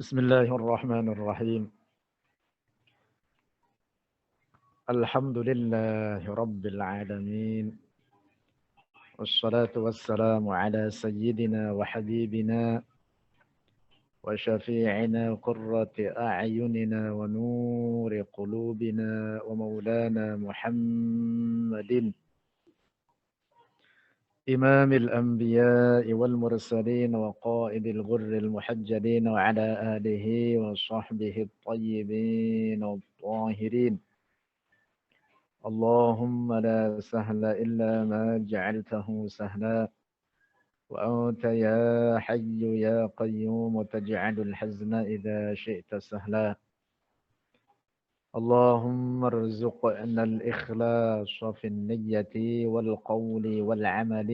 Bismillahirrahmanirrahim. Alhamdulillahi Rabbil alamin. Wassalatu wassalamu ala sayyidina wa habibina wa syafi'ina qurrati a'yunina wa nuri qulubina wa maulana Muhammadin imamil anbiya'i wal mursalin wa qa'idil ghurril muhajjalin wa ala alihi wa sahbihi at-tayyibin at-tahirin. اللهم لا سهل إلا ما جعلته سهلا وأنت يا حي يا قيوم تجعل الحزن إذا شئت سهلا اللهم ارزقنا الإخلاص في النية والقول والعمل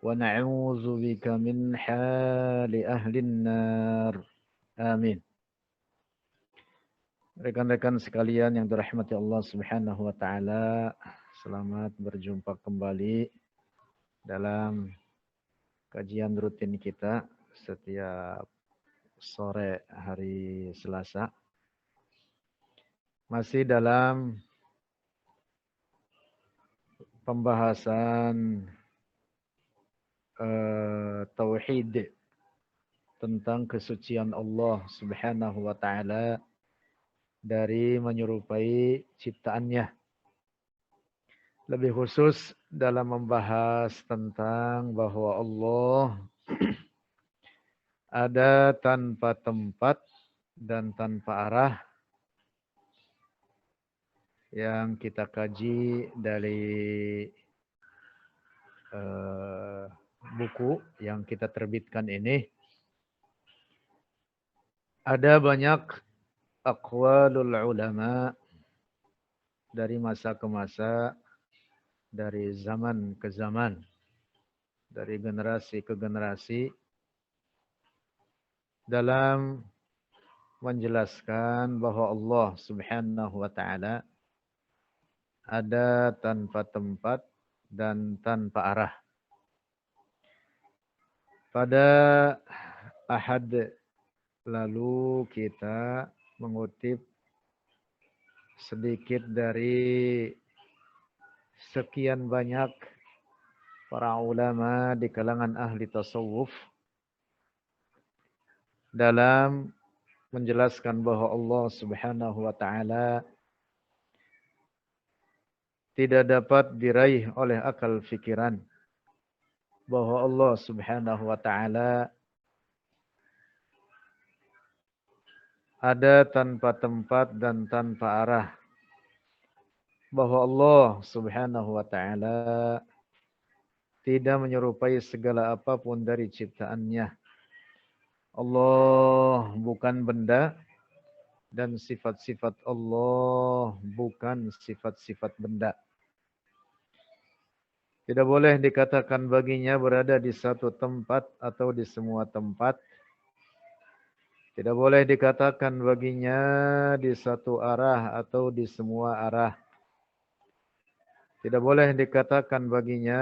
ونعوذ بك من حال أهل النار آمين. Rekan-rekan sekalian yang dirahmati Allah Subhanahu wa taala, selamat berjumpa kembali dalam kajian rutin kita setiap sore hari Selasa. Masih dalam pembahasan tauhid tentang kesucian Allah Subhanahu wa taala dari menyerupai ciptaannya. Lebih khusus dalam membahas tentang bahwa Allah ada tanpa tempat dan tanpa arah yang kita kaji dari buku yang kita terbitkan ini. Ada banyak aqwalul ulama dari masa ke masa, dari zaman ke zaman, dari generasi ke generasi dalam menjelaskan bahwa Allah Subhanahu wa taala ada tanpa tempat dan tanpa arah. Pada Ahad lalu kita mengutip sedikit dari sekian banyak para ulama di kalangan ahli tasawuf dalam menjelaskan bahwa Allah Subhanahu wa taala tidak dapat diraih oleh akal fikiran, bahwa Allah Subhanahu wa taala ada tanpa tempat dan tanpa arah, bahwa Allah Subhanahu wa taala tidak menyerupai segala apapun dari ciptaannya. Allah bukan benda dan sifat-sifat Allah bukan sifat-sifat benda. Tidak boleh dikatakan baginya berada di satu tempat atau di semua tempat. Tidak boleh dikatakan baginya di satu arah atau di semua arah. Tidak boleh dikatakan baginya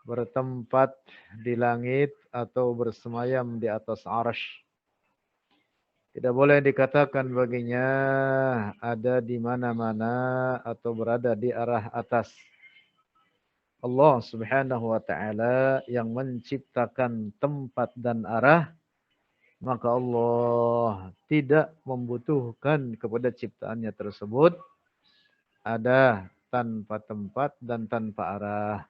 bertempat di langit atau bersemayam di atas arsy. Tidak boleh dikatakan baginya ada di mana-mana atau berada di arah atas. Allah Subhanahu wa taala yang menciptakan tempat dan arah, maka Allah tidak membutuhkan kepada ciptaannya tersebut ada tanpa tempat dan tanpa arah.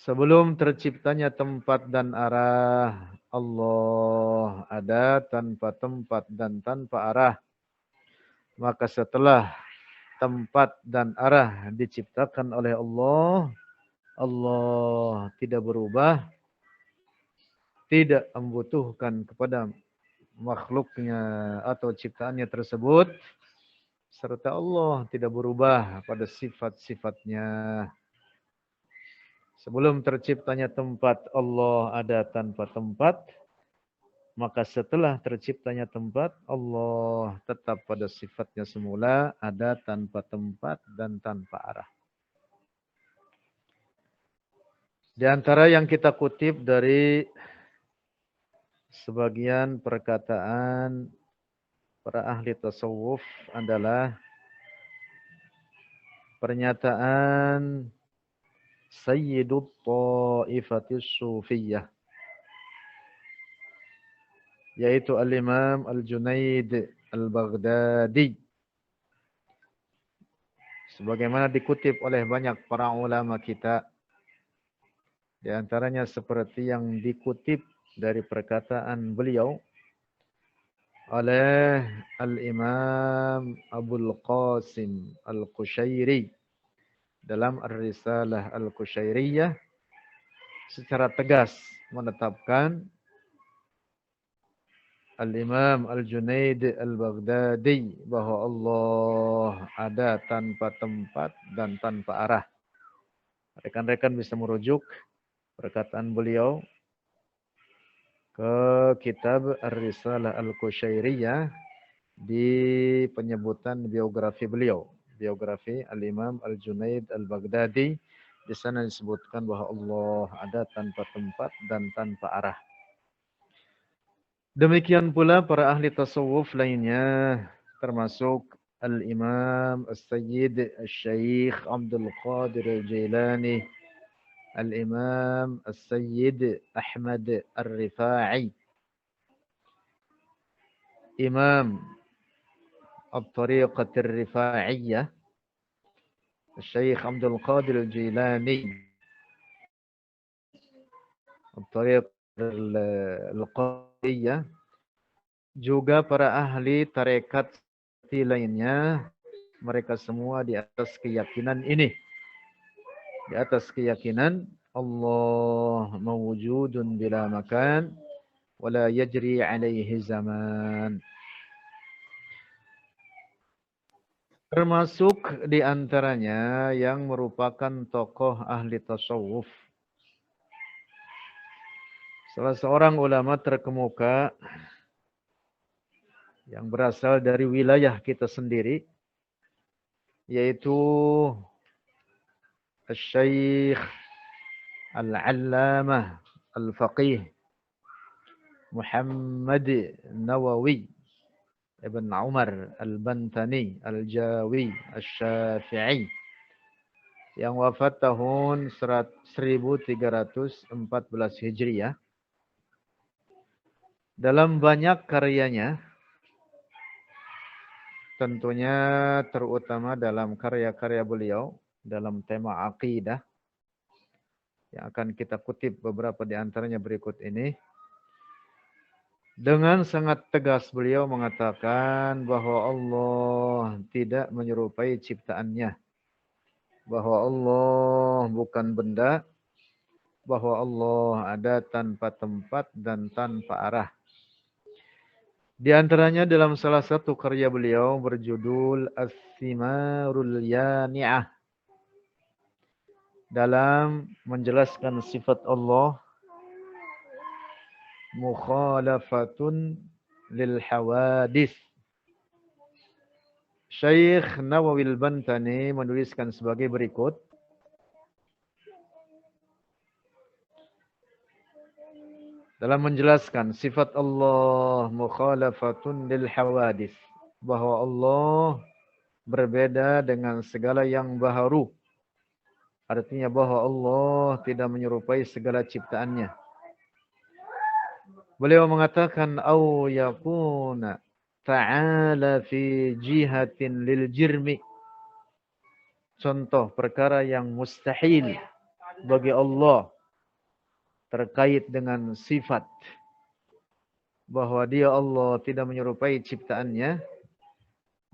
Sebelum terciptanya tempat dan arah, Allah ada tanpa tempat dan tanpa arah. Maka setelah tempat dan arah diciptakan oleh Allah, Allah tidak berubah, tidak membutuhkan kepada makhluknya atau ciptaannya tersebut, serta Allah tidak berubah pada sifat-sifatnya. Sebelum terciptanya tempat, Allah ada tanpa tempat. Maka setelah terciptanya tempat, Allah tetap pada sifatnya semula, ada tanpa tempat dan tanpa arah. Di antara yang kita kutip dari sebagian perkataan para ahli tasawuf adalah pernyataan Sayyidut Ta'ifatis Sufiyah, yaitu Al-Imam Al-Junaid Al-Baghdadi. Sebagaimana dikutip oleh banyak para ulama kita, di antaranya seperti yang dikutip dari perkataan beliau oleh Al-Imam Abul Qasim Al-Qushairi dalam Ar-Risalah Al-Qushairiyah, secara tegas menetapkan Al-Imam Al-Junaid Al-Baghdadi bahwa Allah ada tanpa tempat dan tanpa arah. Rekan-rekan bisa merujuk perkataan beliau ke kitab Ar-Risalah Al-Qushairiyah di penyebutan biografi beliau. Biografi Al-Imam Al-Junaid Al-Baghdadi. Di sana disebutkan bahwa Allah ada tanpa tempat dan tanpa arah. Demikian pula para ahli tasawuf lainnya, termasuk Al-Imam As-Sayyid Al-Syaikh Abdul Qadir Al-Jailani, Al-Imam As-Sayyid Ahmad Ar-Rifa'i, Imam Al-Tariqat Ar-Rifa'iyah, Al-Syaikh Abdul Qadir Al-Jailani, Al-Tariqat Al-Qadiriyah, juga para ahli tarekat lainnya, mereka semua di atas keyakinan ini. Di atas keyakinan Allah mawjudun bila makan wala yajri alaihi zaman. Termasuk di antaranya yang merupakan tokoh ahli tasawuf, salah seorang ulama terkemuka yang berasal dari wilayah kita sendiri, yaitu Al-Syaikh Al-Allamah Al-Faqih Muhammad Nawawi Ibn Umar Al-Bantani Al-Jawi Al-Syafi'i, yang wafat tahun 1314 Hijriah. Dalam banyak karyanya, tentunya terutama dalam karya-karya beliau dalam tema akidah, yang akan kita kutip beberapa di antaranya berikut ini. Dengan sangat tegas beliau mengatakan bahwa Allah tidak menyerupai ciptaannya, bahwa Allah bukan benda, bahwa Allah ada tanpa tempat dan tanpa arah. Di antaranya dalam salah satu karya beliau berjudul As-Simarul Yani'ah, dalam menjelaskan sifat Allah, mukhalafatun lil hawadith. Syekh Nawawi Al-Bantani menuliskan sebagai berikut. Dalam menjelaskan sifat Allah mukhalafatun lil hawadith, bahwa Allah berbeda dengan segala yang baharu. Artinya bahwa Allah tidak menyerupai segala ciptaannya. Beliau mengatakan au yakuna ta'ala fi jihatin lil jirmi. Contoh perkara yang mustahil bagi Allah terkait dengan sifat, bahwa dia Allah tidak menyerupai ciptaannya,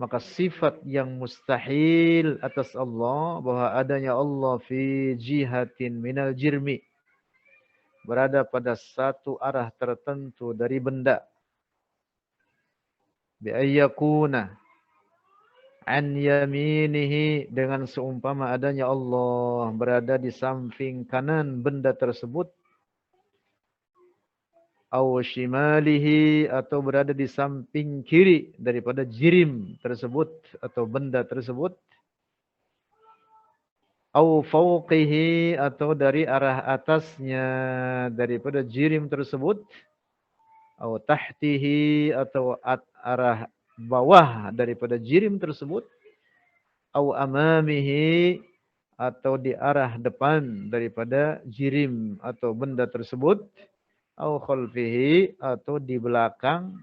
maka sifat yang mustahil atas Allah, bahwa adanya Allah fi jihatin minal jirmi, berada pada satu arah tertentu dari benda, bi ayyakuna an yaminihi, dengan seumpama adanya Allah berada di samping kanan benda tersebut, au shimalihi, atau berada di samping kiri daripada jirim tersebut atau benda tersebut, Au fauqihi atau dari arah atasnya daripada jirim tersebut. Au tahtihi atau arah bawah daripada jirim tersebut. Au amamihi atau di arah depan daripada jirim atau benda tersebut. Au khalfihi atau di belakang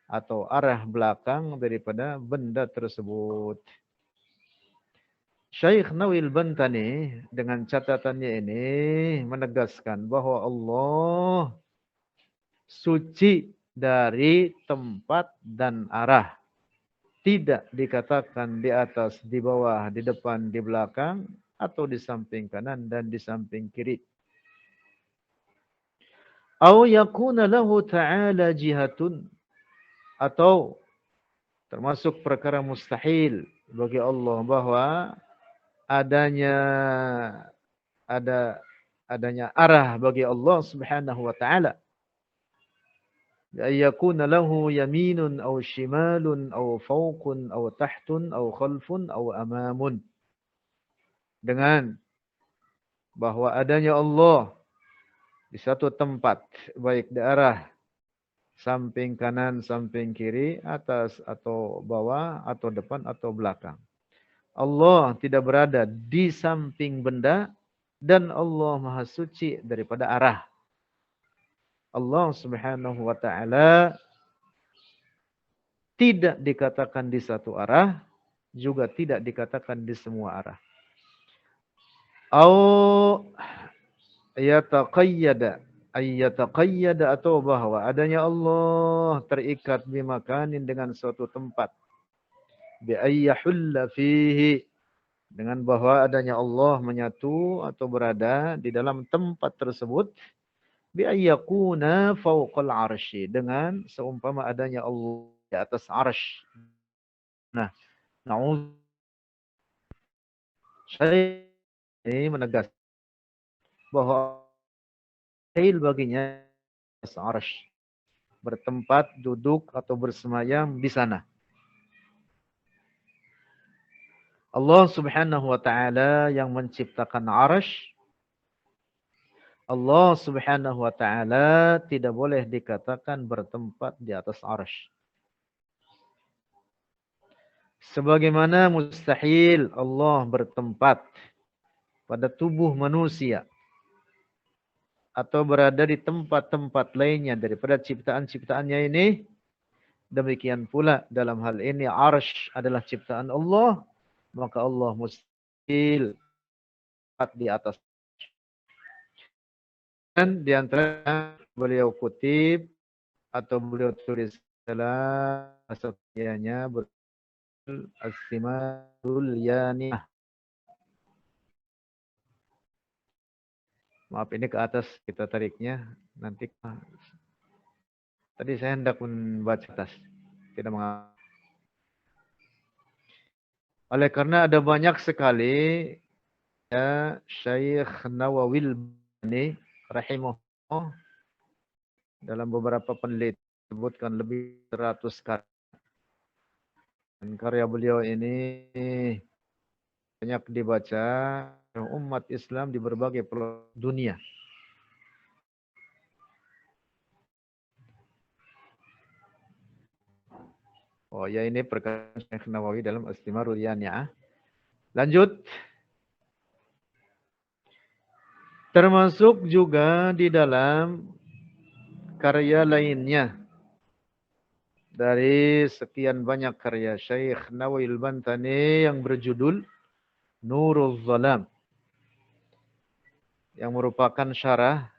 atau arah belakang daripada benda tersebut. Syekh Nawil Bantani dengan catatannya ini menegaskan bahwa Allah suci dari tempat dan arah. Tidak dikatakan di atas, di bawah, di depan, di belakang, atau di samping kanan dan di samping kiri. Au yakuna lahu ta'ala jihatun. Atau termasuk perkara mustahil bagi Allah bahwa adanya arah bagi Allah Subhanahu wa taala. Yakuna lahu yaminun aw shimalun aw fawqun aw tahtun aw khalfun aw amamun. Dengan bahwa adanya Allah di satu tempat, baik di arah samping kanan, samping kiri, atas atau bawah, atau depan atau belakang. Allah tidak berada di samping benda dan Allah Maha Suci daripada arah. Allah Subhanahu wa taala tidak dikatakan di satu arah, juga tidak dikatakan di semua arah. Au yataqayyada atau bahwa adanya Allah terikat bimakanin dengan suatu tempat. Bi ayyahulla fihi, dengan bahwa adanya Allah menyatu atau berada di dalam tempat tersebut. Bi ayyakuna fawqal arsy, dengan seumpama adanya Allah di atas arsy. Nah, na'udzu, saya ini menegas bahwa mustahil baginya di atas arsy, bertempat, duduk atau bersemayam di sana. Allah Subhanahu wa taala yang menciptakan arsy, Allah Subhanahu wa taala tidak boleh dikatakan bertempat di atas arsy. Sebagaimana mustahil Allah bertempat pada tubuh manusia atau berada di tempat-tempat lainnya daripada ciptaan-ciptaannya ini, demikian pula dalam hal ini arsy adalah ciptaan Allah, maka Allah mustahil di atas. Dan di antara beliau kutip atau beliau tulis dalam asal-aslinya As-Simarul Yaniyah. Maaf, ini ke atas kita tariknya. Nanti tadi saya hendak membaca atas. Tidak mengapa. Oleh karena ada banyak sekali ya Syekh Nawawil Bani rahimahullah dalam beberapa penelitian disebutkan lebih 100 kali. Dan karya beliau ini banyak dibaca umat Islam di berbagai pelosok dunia. Oh ya, ini perkataan Syekh Nawawi dalam As-Simarul Yaniyah. Lanjut. Termasuk juga di dalam karya lainnya dari sekian banyak karya Syekh Nawil Bantani yang berjudul Nurul Zalam, yang merupakan syarah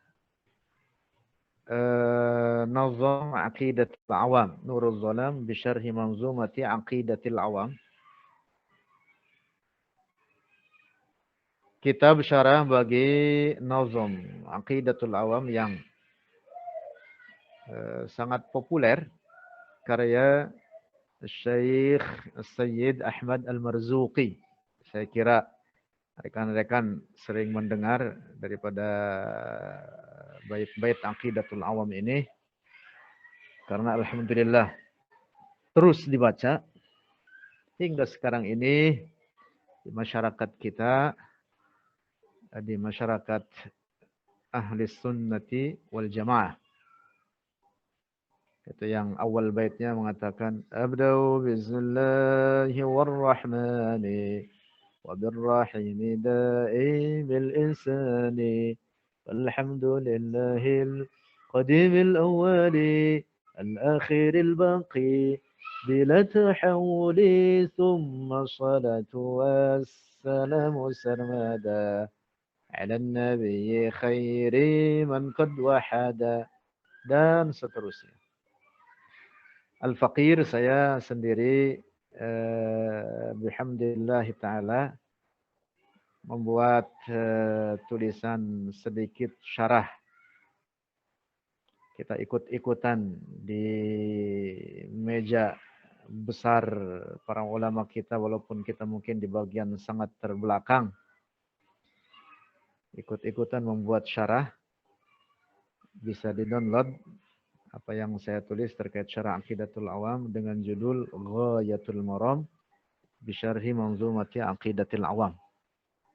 Nazam Aqidatul Awam. Nurul Zalam bisyarhi manzumati Aqidatul Awam. Kitab syarah bagi Nazam Aqidatul Awam yang sangat populer, karya Syekh Sayyid Ahmad Al-Marzuqi. Saya kira rekan-rekan sering mendengar daripada bait-bait Aqidatul Awam ini, karena alhamdulillah terus dibaca hingga sekarang ini di masyarakat kita, di masyarakat ahli sunnati wal jamaah. Itu yang awal baitnya mengatakan abda'u bismillahi warrahmani wa birrahimi da'imil insani walhamdulillahil qadimil awwali al-akhiril baqi bila tahawuli thumma salatu wassalamu sarmada ala nabiyyi khairi man qad wahada dan seterusnya. Al-Faqir saya sendiri bihamdillah ta'ala membuat tulisan sedikit syarah. Kita ikut-ikutan di meja besar para ulama kita walaupun kita mungkin di bagian sangat terbelakang. Ikut-ikutan membuat syarah. Bisa di-download apa yang saya tulis terkait syarah Aqidatul Awam dengan judul Ghayatul Maram bisyarhi manzumati Aqidatil Awam.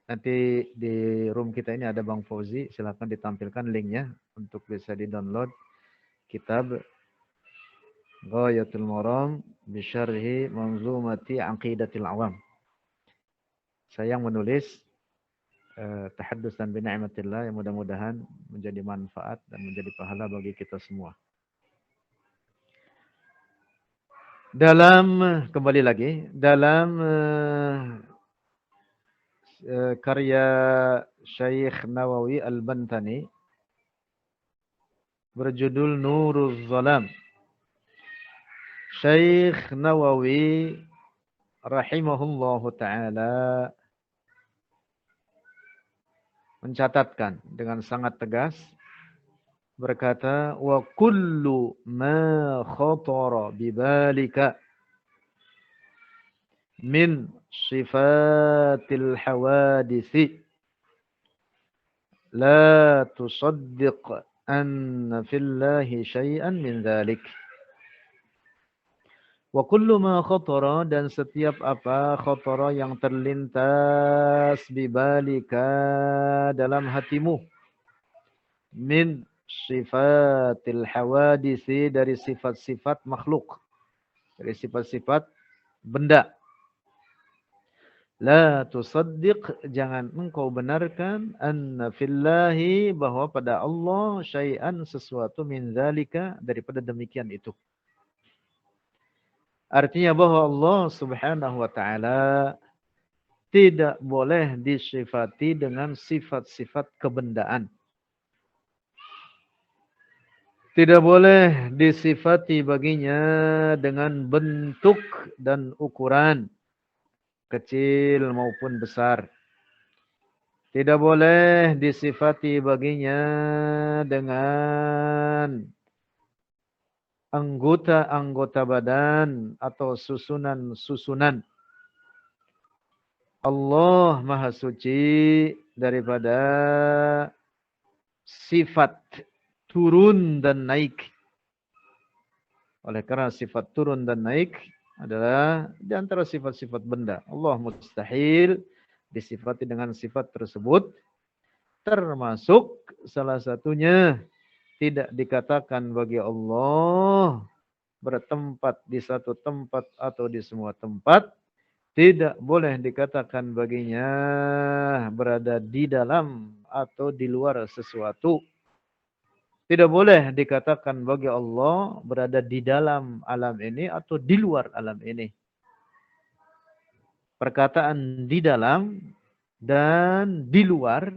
Nanti di room kita ini ada Bang Fauzi, silakan ditampilkan linknya untuk bisa di-download kitab Ghayatul Maram bisyarhi manzumati Aqidatil Awam. Saya yang menulis tahaddusan bi ni'matillah yang mudah-mudahan menjadi manfaat dan menjadi pahala bagi kita semua. Kembali lagi dalam karya Syekh Nawawi Al-Bantani berjudul Nuruz Zalam. Syekh Nawawi rahimahullahu taala mencatatkan dengan sangat tegas berkata wa kullu ma khatara bibalika min sifatil hawadisi la tusaddiq anna fillahi syai'an min dhalik. Wa kullu ma khatara dan setiap apa khatara yang terlintas bibalika dalam hatimu min sifatil hawadisi dari sifat-sifat makhluk, dari sifat-sifat benda. La tusaddiq, jangan engkau benarkan anna fillahi, bahwa pada Allah syai'an, sesuatu min dzalika, daripada demikian itu. Artinya bahwa Allah Subhanahu wa taala tidak boleh disifati dengan sifat-sifat kebendaan. Tidak boleh disifati baginya dengan bentuk dan ukuran kecil maupun besar. Tidak boleh disifati baginya dengan anggota-anggota badan atau susunan-susunan. Allah Maha Suci daripada sifat turun dan naik. Oleh karena sifat turun dan naik adalah di antara sifat-sifat benda. Allah mustahil disifati dengan sifat tersebut. Termasuk salah satunya tidak dikatakan bagi Allah bertempat di satu tempat atau di semua tempat. Tidak boleh dikatakan baginya berada di dalam atau di luar sesuatu. Tidak boleh dikatakan bagi Allah berada di dalam alam ini atau di luar alam ini. Perkataan di dalam dan di luar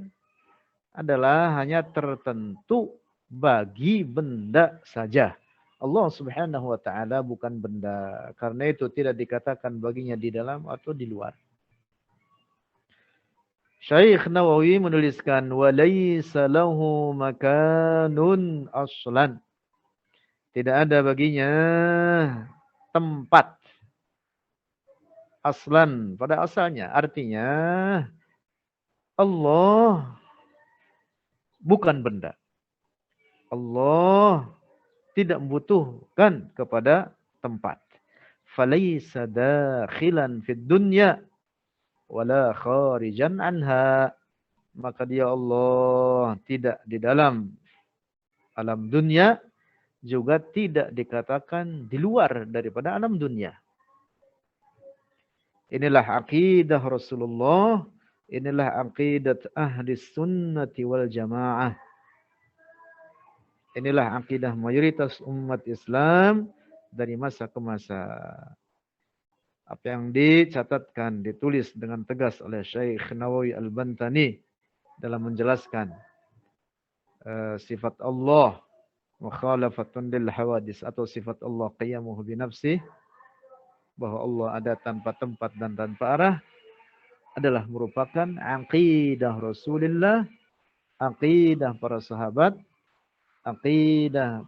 adalah hanya tertentu bagi benda saja. Allah Subhanahu wa taala bukan benda. Karena itu tidak dikatakan baginya di dalam atau di luar. Syekh Nawawi menuliskan walaysa lahu makanun aslan. Tidak ada baginya tempat aslan pada asalnya. Artinya Allah bukan benda. Allah tidak membutuhkan kepada tempat. Falaysa dakhilan fid dunya wala kharijan anha. maka dia Allah tidak di dalam alam dunia, juga tidak dikatakan di luar daripada alam dunia. Inilah akidah Rasulullah, inilah akidah ahli sunnati wal jamaah. Inilah akidah mayoritas umat Islam dari masa ke masa. Apa yang dicatatkan, ditulis dengan tegas oleh Syekh Nawawi Al-Bantani dalam menjelaskan sifat Allah mukhalafatun lil hawadis, atau sifat Allah qiyamuhu binafsih, bahwa Allah ada tanpa tempat dan tanpa arah, adalah merupakan aqidah Rasulullah, aqidah para sahabat, aqidah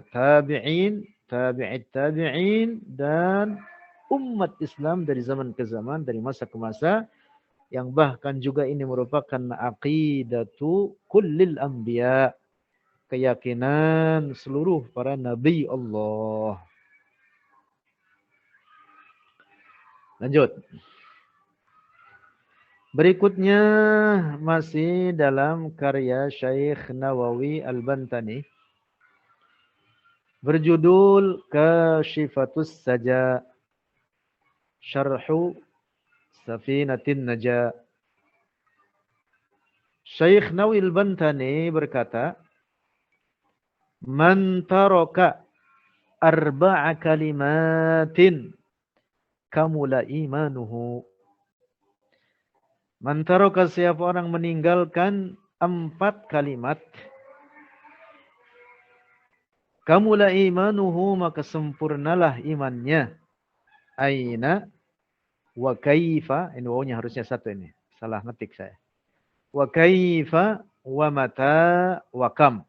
tabi'in, tabi'it tabi'in, dan umat Islam dari zaman ke zaman, dari masa ke masa, yang bahkan juga ini merupakan aqidatu kullil anbiya, keyakinan seluruh para nabi Allah. Lanjut. Berikutnya masih dalam karya Syekh Nawawi Al-Bantani berjudul Kashifatus Saja, Syarhu Safinatin Naja. Syekh Nawawi Al-Bantani berkata, "Man taraka arba'a kalimatin kamula imanuhu." Man taraka, siapa orang meninggalkan 4 kalimat, kamula imanuhu, maka sempurnalah imannya. Aina wa kaifa, ini wawunya harusnya satu ini. Salah ngetik saya. Wa kaifa wa mata wa kam.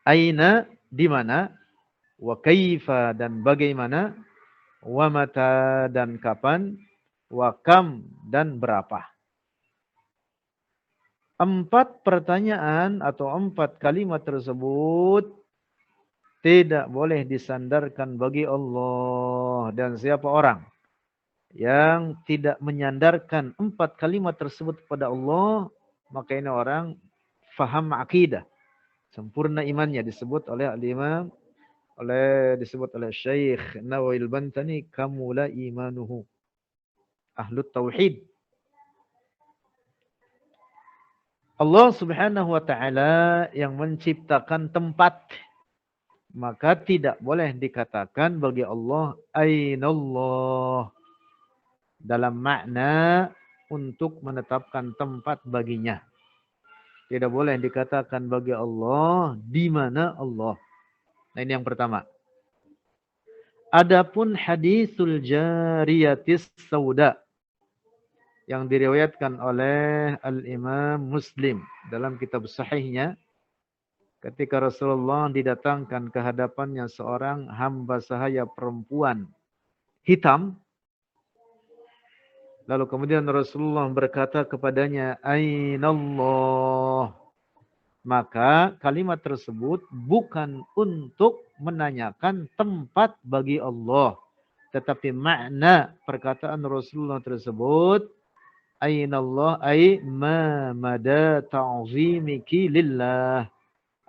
Aina, di mana, wa kaifa, dan bagaimana, wa mata, dan kapan, wa kam, dan berapa. 4 pertanyaan atau 4 kalimat tersebut tidak boleh disandarkan bagi Allah. Dan siapa orang yang tidak menyandarkan 4 kalimat tersebut kepada Allah, maka ini orang faham akidah, sempurna imannya, disebut oleh al-Imam, disebut oleh Syekh Nawawi Al-Bantani, kamula imanuhu, ahlut tauhid. Allah Subhanahu wa taala yang menciptakan tempat, maka tidak boleh dikatakan bagi Allah ainallah dalam makna untuk menetapkan tempat baginya. Tidak boleh dikatakan bagi Allah di mana Allah. Nah, ini yang pertama. Adapun hadisul jariyatis sauda yang diriwayatkan oleh Al-Imam Muslim dalam kitab sahihnya, ketika Rasulullah didatangkan ke hadapannya seorang hamba sahaya perempuan hitam, lalu kemudian Rasulullah berkata kepadanya, Ainallah. Maka kalimat tersebut bukan untuk menanyakan tempat bagi Allah, tetapi makna perkataan Rasulullah tersebut, Ainallah ay ma mada ta'zimiki lillah.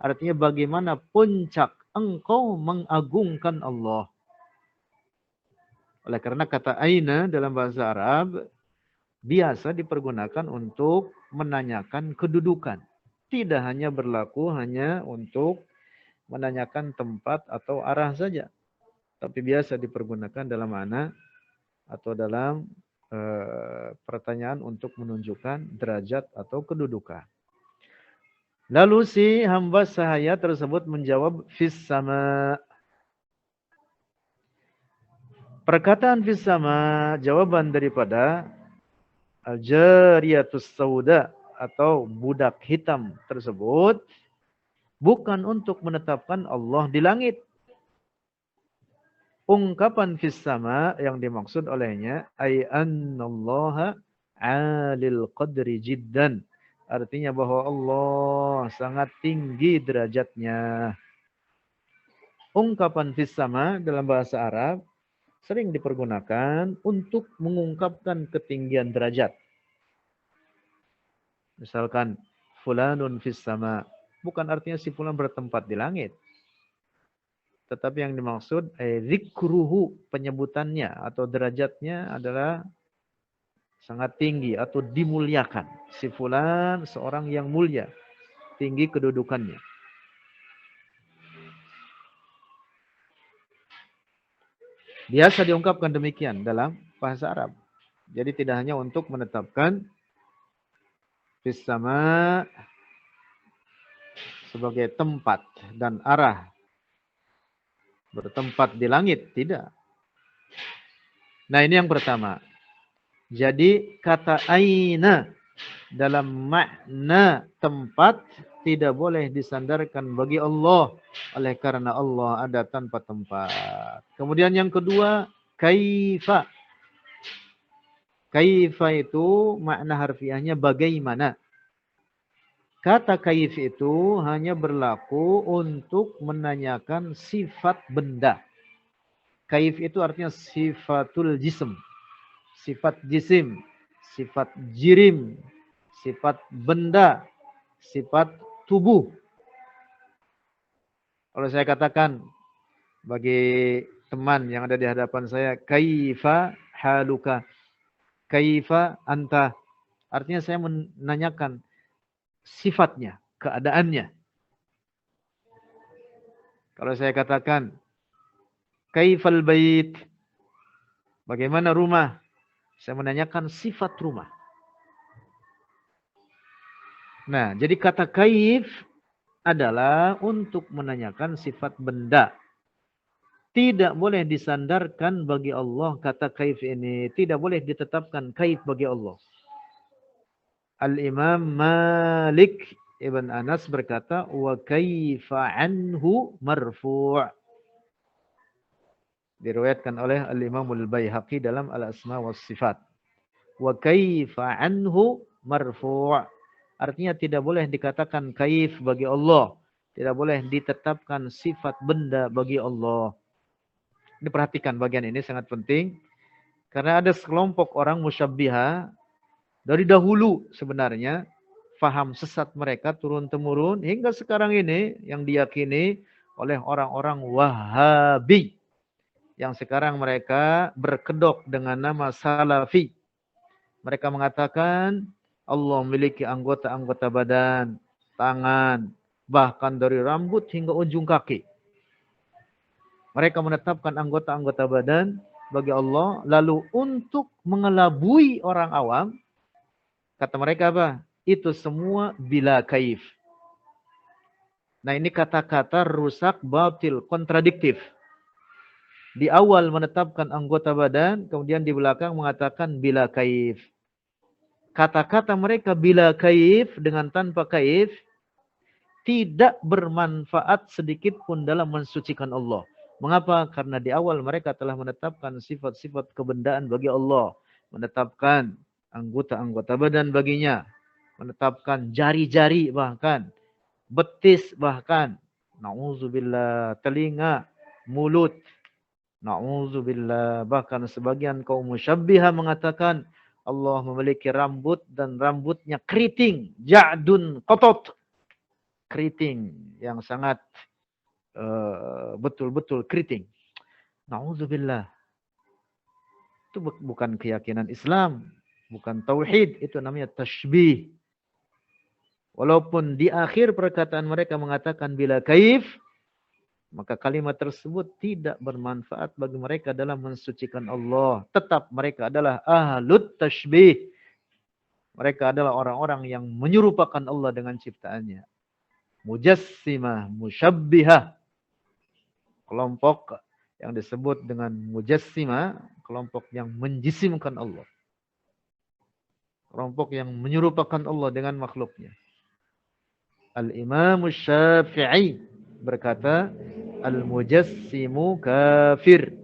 Artinya bagaimana puncak engkau mengagungkan Allah. Oleh karena kata aina dalam bahasa Arab biasa dipergunakan untuk menanyakan kedudukan. Tidak hanya berlaku hanya untuk menanyakan tempat atau arah saja. Tapi biasa dipergunakan dalam mana atau dalam pertanyaan untuk menunjukkan derajat atau kedudukan. Lalu si hamba sahaya tersebut menjawab fis sama. Perkataan fis sama jawaban daripada al-jariyatus sauda atau budak hitam tersebut bukan untuk menetapkan Allah di langit. Ungkapan fis sama yang dimaksud olehnya ay annallaha 'alil qadri jiddan. Artinya bahwa Allah sangat tinggi derajatnya. Ungkapan fis sama dalam bahasa Arab sering dipergunakan untuk mengungkapkan ketinggian derajat. Misalkan fulanun fis sama, bukan artinya si fulan bertempat di langit. Tetapi yang dimaksud zikruhu, penyebutannya atau derajatnya adalah sangat tinggi atau dimuliakan. Si fulan seorang yang mulia, tinggi kedudukannya. Biasa diungkapkan demikian dalam bahasa Arab. Jadi tidak hanya untuk menetapkan fis sama sebagai tempat dan arah bertempat di langit, tidak. Nah, ini yang pertama. Jadi kata aina dalam makna tempat tidak boleh disandarkan bagi Allah oleh karena Allah ada tanpa tempat. Kemudian yang kedua, kaifa. Kaifa itu makna harfiahnya bagaimana. Kata kaif itu hanya berlaku untuk menanyakan sifat benda. Kaif itu artinya sifatul jism. Sifat jisim, sifat jirim, sifat benda, sifat tubuh. Kalau saya katakan bagi teman yang ada di hadapan saya, kaifa haluka, kaifa anta. Artinya saya menanyakan sifatnya, keadaannya. Kalau saya katakan, kaifal bait, bagaimana rumah? Saya menanyakan sifat rumah. Nah, jadi kata kaif adalah untuk menanyakan sifat benda. Tidak boleh disandarkan bagi Allah kata kaif ini. Tidak boleh ditetapkan kaif bagi Allah. Al-Imam Malik Ibn Anas berkata, wa kaifa anhu marfu'. Diriwayatkan oleh Al-Imam Al-Baihaqi dalam Al-Asma wa Sifat. Wa kaifa anhu marfu'. Artinya tidak boleh dikatakan kaif bagi Allah. Tidak boleh ditetapkan sifat benda bagi Allah. Diperhatikan bagian ini sangat penting. Karena ada sekelompok orang musyabbiha dari dahulu sebenarnya faham sesat mereka turun-temurun hingga sekarang ini yang diyakini oleh orang-orang Wahabi yang sekarang mereka berkedok dengan nama Salafi. Mereka mengatakan Allah memiliki anggota-anggota badan, tangan, bahkan dari rambut hingga ujung kaki. Mereka menetapkan anggota-anggota badan bagi Allah lalu untuk mengelabui orang awam. Kata mereka apa? Itu semua bila kaif. Nah, ini kata-kata rusak, batil, kontradiktif. Di awal menetapkan anggota badan, kemudian di belakang mengatakan bila kaif. Kata-kata mereka bila kaif dengan tanpa kaif tidak bermanfaat sedikit pun dalam mensucikan Allah. Mengapa? Karena di awal mereka telah menetapkan sifat-sifat kebendaan bagi Allah. Menetapkan anggota-anggota badan baginya. Menetapkan jari-jari bahkan. Betis bahkan. Na'udzubillah. Telinga, mulut. Na'udzubillah. Bahkan sebagian kaum musyabbiha mengatakan Allah memiliki rambut dan rambutnya keriting. Ja'dun qotot. Keriting yang sangat betul-betul keriting. Na'udzubillah. Itu bukan keyakinan Islam. Bukan tauhid. Itu namanya tashbih. Walaupun di akhir perkataan mereka mengatakan bila kaif. Maka kalimat tersebut tidak bermanfaat bagi mereka dalam mensucikan Allah. Tetap mereka adalah ahlut tashbih. Mereka adalah orang-orang yang menyerupakan Allah dengan ciptaannya. Mujassimah, musyabbihah. Kelompok yang disebut dengan mujassimah, kelompok yang menjisimkan Allah. Kelompok yang menyerupakan Allah dengan makhluknya. Al-Imam Syafi'i berkata, Al-mujassimu kafir.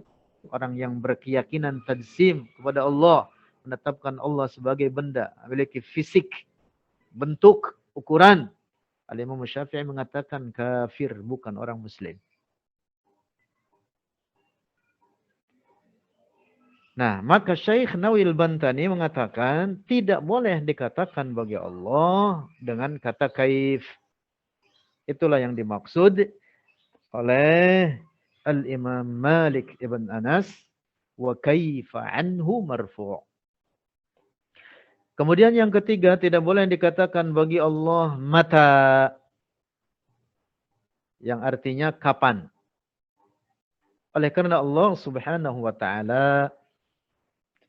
Orang yang berkeyakinan tajsim kepada Allah. Menetapkan Allah sebagai benda. Memiliki fisik, bentuk, ukuran. Al-Imam Syafi'i mengatakan kafir, bukan orang muslim. Nah, maka Syekh Nawil Bantani mengatakan tidak boleh dikatakan bagi Allah dengan kata kaif. Itulah yang dimaksud oleh Al-Imam Malik ibn Anas wa kaifa anhu marfu'. Kemudian yang ketiga, tidak boleh dikatakan bagi Allah mata, yang artinya kapan. Oleh karena Allah Subhanahu wa taala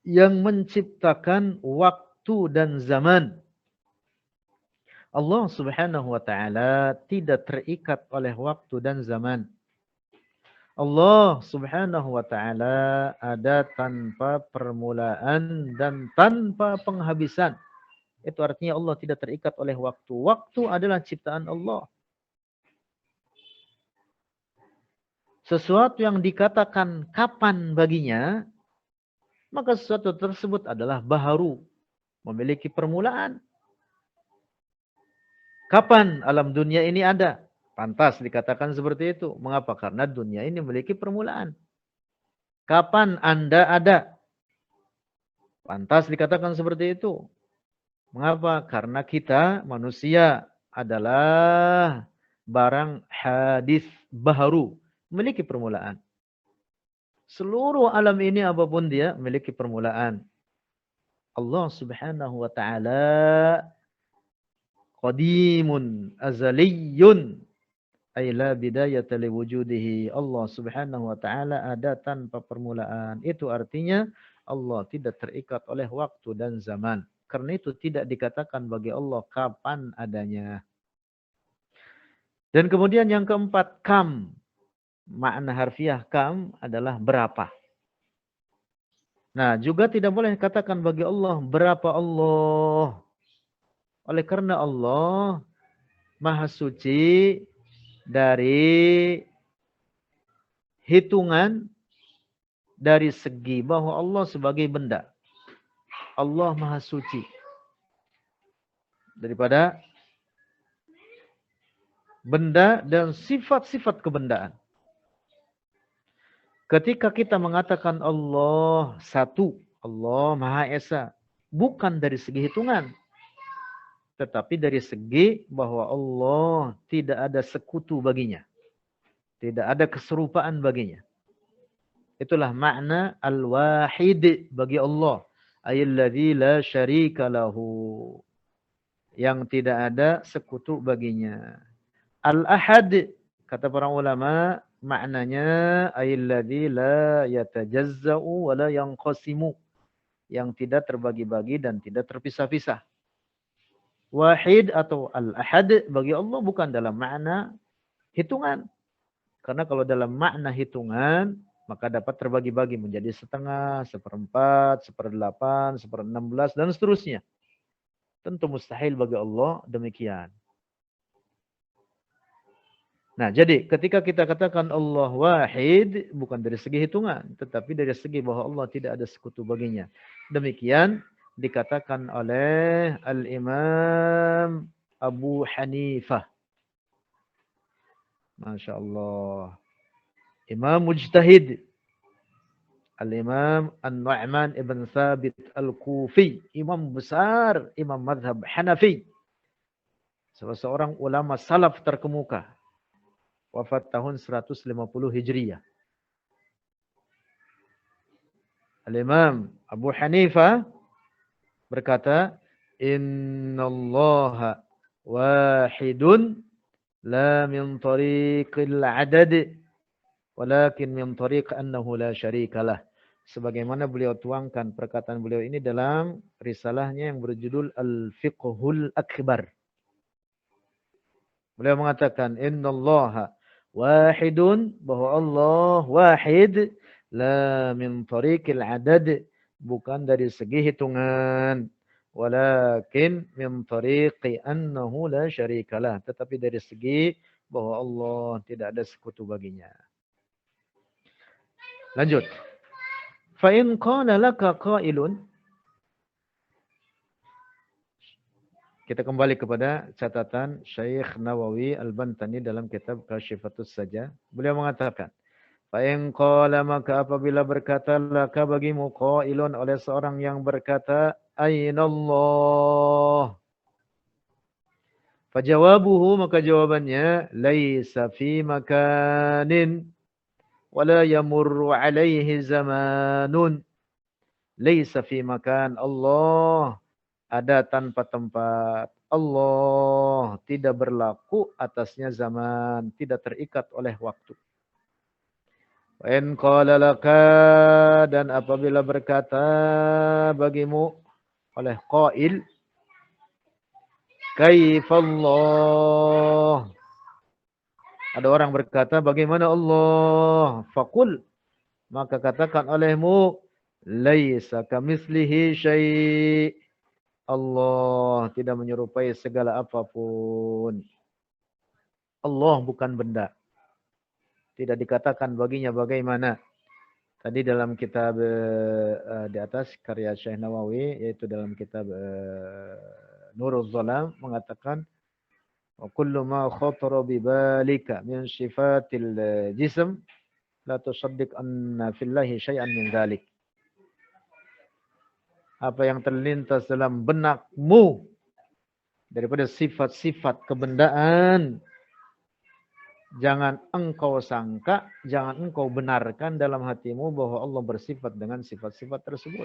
yang menciptakan waktu dan zaman. Allah Subhanahu wa taala tidak terikat oleh waktu dan zaman. Allah Subhanahu wa taala ada tanpa permulaan dan tanpa penghabisan. Itu artinya Allah tidak terikat oleh waktu. Waktu adalah ciptaan Allah. Sesuatu yang dikatakan kapan baginya, maka sesuatu tersebut adalah baharu, memiliki permulaan. Kapan alam dunia ini ada? Pantas dikatakan seperti itu. Mengapa? Karena dunia ini memiliki permulaan. Kapan Anda ada? Pantas dikatakan seperti itu. Mengapa? Karena kita manusia adalah barang hadis baharu, memiliki permulaan. Seluruh alam ini apapun dia memiliki permulaan. Allah Subhanahu wa taala qadimun azaliyun ay la bidayata liwujudihi. Allah Subhanahu wa taala ada tanpa permulaan. Itu artinya Allah tidak terikat oleh waktu dan zaman. Karena itu tidak dikatakan bagi Allah kapan adanya. Dan kemudian yang keempat, kam. Makna harfiah kam adalah berapa. Nah, juga tidak boleh dikatakan bagi Allah berapa Allah. Oleh karena Allah Maha Suci dari hitungan, dari segi bahwa Allah sebagai benda. Allah Maha Suci daripada benda dan sifat-sifat kebendaan. Ketika kita mengatakan Allah satu, Allah Maha Esa, bukan dari segi hitungan, tetapi dari segi bahwa Allah tidak ada sekutu baginya. Tidak ada keserupaan baginya. Itulah makna al-wahid bagi Allah. Ayyalladzi la syarika lahu. Yang tidak ada sekutu baginya. Al-ahad, kata para ulama, maknanya ayyalladzi la yatajazza'u wa la yanqasimu. Yang tidak terbagi-bagi dan tidak terpisah-pisah. Wahid atau al-ahad bagi Allah bukan dalam makna hitungan. Karena kalau dalam makna hitungan, maka dapat terbagi-bagi menjadi setengah, seperempat, seperdelapan, seperenam belas, dan seterusnya. Tentu mustahil bagi Allah demikian. Nah, jadi ketika kita katakan Allah wahid, bukan dari segi hitungan, tetapi dari segi bahwa Allah tidak ada sekutu baginya. Demikian dikatakan oleh Al-Imam Abu Hanifah. Masya Allah. Imam Mujtahid. Al-Imam An-Nu'man ibn Thabit Al-Kufi. Imam besar, imam madhab Hanafi. Salah seorang ulama salaf terkemuka. Wafat tahun 150 Hijriyah. Al-Imam Abu Hanifah berkata, Innallaha wahidun la min tariqil adad walakin min tariq annahu la syarikalah. Sebagaimana beliau tuangkan perkataan beliau ini dalam risalahnya yang berjudul Al-Fiqhul Akbar. Beliau mengatakan, Innallaha wahidun, bahwa Allah wahid, la min tariqil adad, bukan dari segi hitungan, walakin min tariqi annahu la syarikalah, tetapi dari segi bahwa Allah tidak ada sekutu baginya. Lanjut. Fa in qala laka qailun, kita kembali kepada catatan Syekh Nawawi Al-Bantani dalam kitab Kasyifatus Saja. Beliau mengatakan, Fa in qala, maka apabila berkata laka bagimu, qailun oleh seorang yang berkata, aina Allah? Fajawabuhu, maka jawabannya, laisa fi makanin wala yamurru alaihi zamanun. Laisa fi makan, Allah ada tanpa tempat. Allah tidak berlaku atasnya zaman, tidak terikat oleh waktu. Wa in qala laka, dan apabila berkata bagimu oleh qail, kaifallah, ada orang berkata bagaimana Allah? Faqul, maka katakan olehmu, laisa kamitslihi syai'. Allah tidak menyerupai segala apapun. Allah bukan benda. Tidak dikatakan baginya bagaimana. Tadi dalam kitab di atas karya Syekh Nawawi, yaitu dalam kitab Nuruz Zalam, mengatakan wa kullu ma khatara bi balika min sifatil jism la tusaddiq anna fillahi syai'an min dzalik. Apa yang terlintas dalam benakmu daripada sifat-sifat kebendaan, jangan engkau sangka, jangan engkau benarkan dalam hatimu bahwa Allah bersifat dengan sifat-sifat tersebut.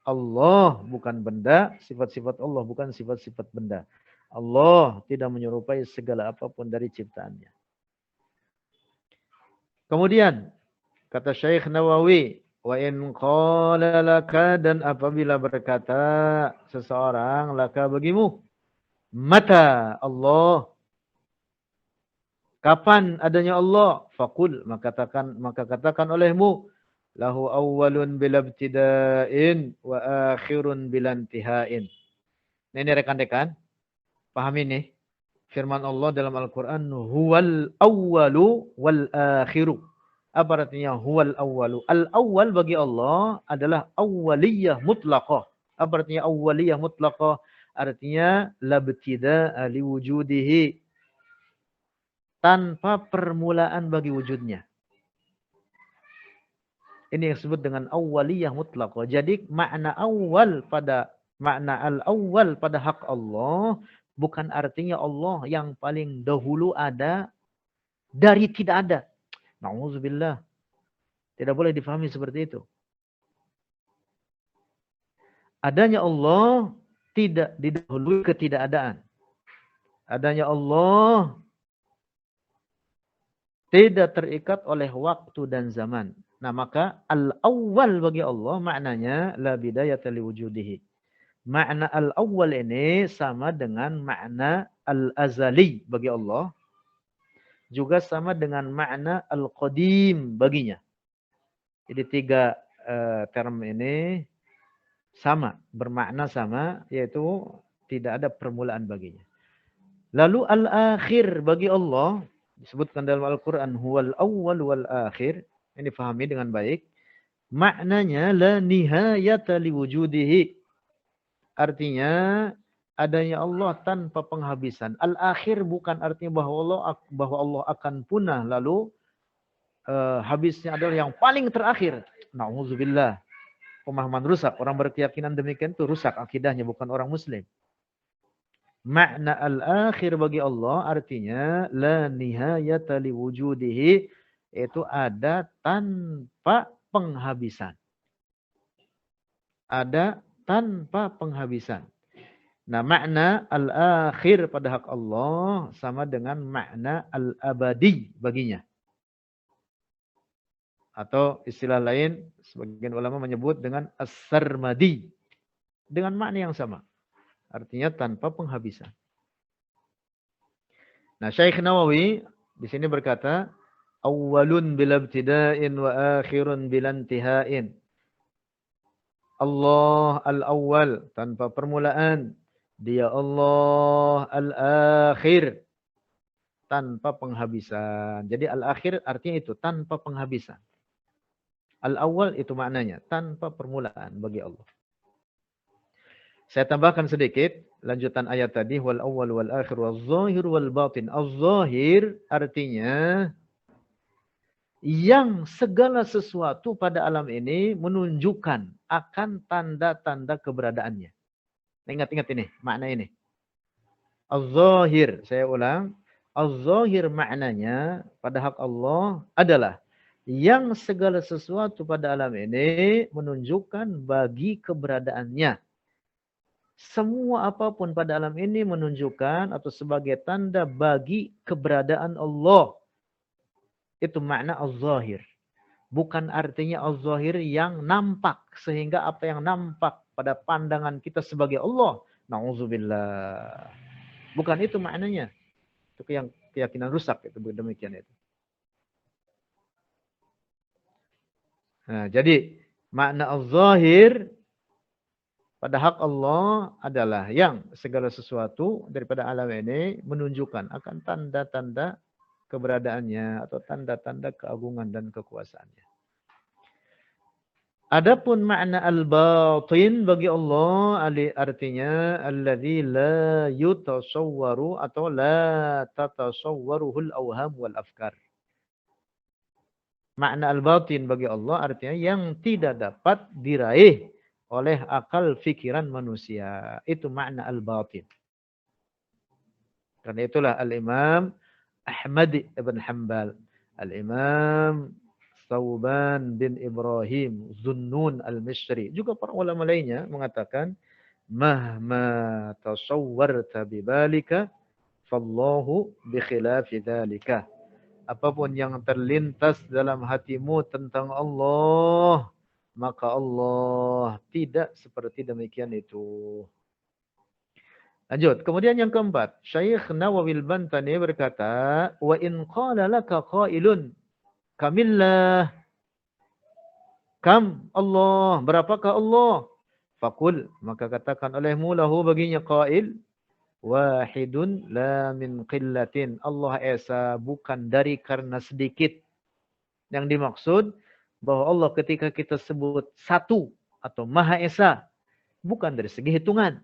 Allah bukan benda, sifat-sifat Allah bukan sifat-sifat benda. Allah tidak menyerupai segala apapun dari ciptaannya. Kemudian kata Syekh Nawawi, wa in qala laka, dan apabila berkata seseorang laka bagimu, mata Allah, kapan adanya Allah? Faqul, maka katakan olehmu, lahu awwalun bila ibtida'in wa akhirun bila intihain. Ini rekan-rekan, pahami nih firman Allah dalam Al-Quran, huwal awwalu wal akhiru. Apa artinya huwal awwalu? Al-awwal bagi Allah adalah awwaliyah mutlaqah. Apa artinya awwaliyah mutlaqah? Artinya labtida'a liwujudihi, tanpa permulaan bagi wujudnya. Ini yang disebut dengan awwaliyah mutlaqah. Jadi makna al-awwal pada hak Allah bukan artinya Allah yang paling dahulu ada dari tidak ada. Na'udzubillah. Tidak boleh difahami seperti itu. Adanya Allah tidak didahului ketidakadaan. Adanya Allah tidak terikat oleh waktu dan zaman. Nah, maka al-awwal bagi Allah maknanya la bidayata liwujudihi. Makna al-awwal ini sama dengan makna al-azali bagi Allah. Juga sama dengan makna al-qadim baginya. Jadi tiga term ini sama, bermakna sama, yaitu tidak ada permulaan baginya. Lalu al-akhir bagi Allah disebutkan dalam Al-Quran, huwal awwal wal akhir. Ini difahami dengan baik. Maknanya la nihayata liwujudihi. Artinya adanya Allah tanpa penghabisan. Al-akhir bukan artinya bahwa Allah akan punah lalu habisnya adalah yang paling terakhir. Na'udzubillah. Pemahaman rusak. Orang berkeyakinan demikian itu rusak akidahnya, bukan orang muslim. Makna al-akhir bagi Allah artinya la nihayata liwujudihi, itu ada tanpa penghabisan. Ada tanpa penghabisan. Nah, makna al-akhir pada hak Allah sama dengan makna al-abadi baginya. Atau istilah lain, sebagian ulama menyebut dengan as-sarmadi. Dengan makna yang sama. Artinya tanpa penghabisan. Nah, Syekh Nawawi di sini berkata, awwalun bila ibtida'in wa akhirun bila intihain. Allah al-awwal, tanpa permulaan. Dia Allah al-akhir, tanpa penghabisan. Jadi al-akhir artinya itu, tanpa penghabisan. Al-awwal itu maknanya, tanpa permulaan bagi Allah. Saya tambahkan sedikit lanjutan ayat tadi, wal awwal wal akhir wal zahir wal batin. Az-zahir artinya yang segala sesuatu pada alam ini menunjukkan akan tanda-tanda keberadaannya. Ingat-ingat ini, makna ini. Az-zahir, saya ulang. Az-zahir maknanya pada hak Allah adalah yang segala sesuatu pada alam ini menunjukkan bagi keberadaannya. Semua apapun pada alam ini menunjukkan atau sebagai tanda bagi keberadaan Allah. Itu makna az-zahir. Bukan artinya az-zahir yang nampak. Sehingga apa yang nampak pada pandangan kita sebagai Allah. Na'udzubillah. Bukan itu maknanya. Itu yang keyakinan rusak. Itu demikian itu. Nah, jadi makna az-zahir pada hak Allah adalah yang segala sesuatu daripada alam ini menunjukkan akan tanda-tanda keberadaannya atau tanda-tanda keagungan dan kekuasaannya. Adapun makna al-batin bagi Allah artinya alladzi la yutasawwaru atau la tatasawwaruhul awham wal afkar. Makna al-batin bagi Allah artinya yang tidak dapat diraih oleh akal fikiran manusia. Itu makna al-batin. Karena itulah al-Imam Ahmad ibn Hanbal, al-Imam Thawban bin Ibrahim Zunnun al-Misri, juga para ulama lainnya mengatakan mahma tasawwarta bibalika fallahu bikhilafi dzalika. Apapun yang terlintas dalam hatimu tentang Allah, maka Allah tidak seperti demikian itu. Lanjut. Kemudian yang keempat, Syekh Nawawi al-Bantani berkata, wa in qala laka qailun kamillah, kam Allah, berapakah Allah? Fakul, maka katakan olehmu lahu baginya qail, wahidun la min qillatin. Allah Esa bukan dari karena sedikit. Yang dimaksud bahwa Allah ketika kita sebut satu atau Maha Esa, bukan dari segi hitungan.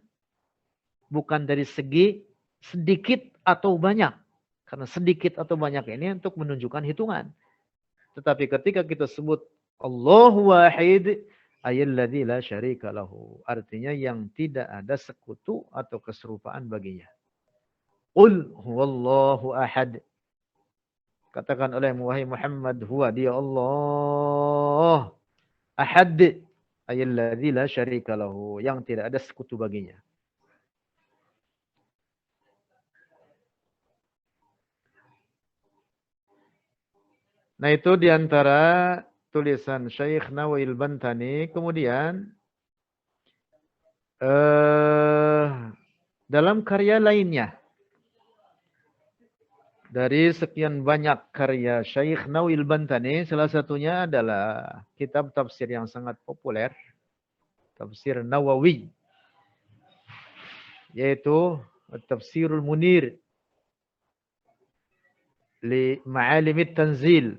Bukan dari segi sedikit atau banyak. Karena sedikit atau banyak ini untuk menunjukkan hitungan. Tetapi ketika kita sebut Allahu wahid, ayyalladzi la syarika lahu. Artinya yang tidak ada sekutu atau keserupaan baginya. Qul huwallahu ahad. Katakan oleh wahai Muhammad, huwa dia Allah. Ahad. Ayyalladzi la syarika lahu. Yang tidak ada sekutu baginya. Nah itu diantara tulisan Syekh Nawawi al-Bantani. Kemudian dalam karya lainnya, dari sekian banyak karya Syekh Nawawi al-Bantani, salah satunya adalah kitab tafsir yang sangat populer, Tafsir Nawawi, yaitu Tafsirul Munir li Ma'alimit Tanzil.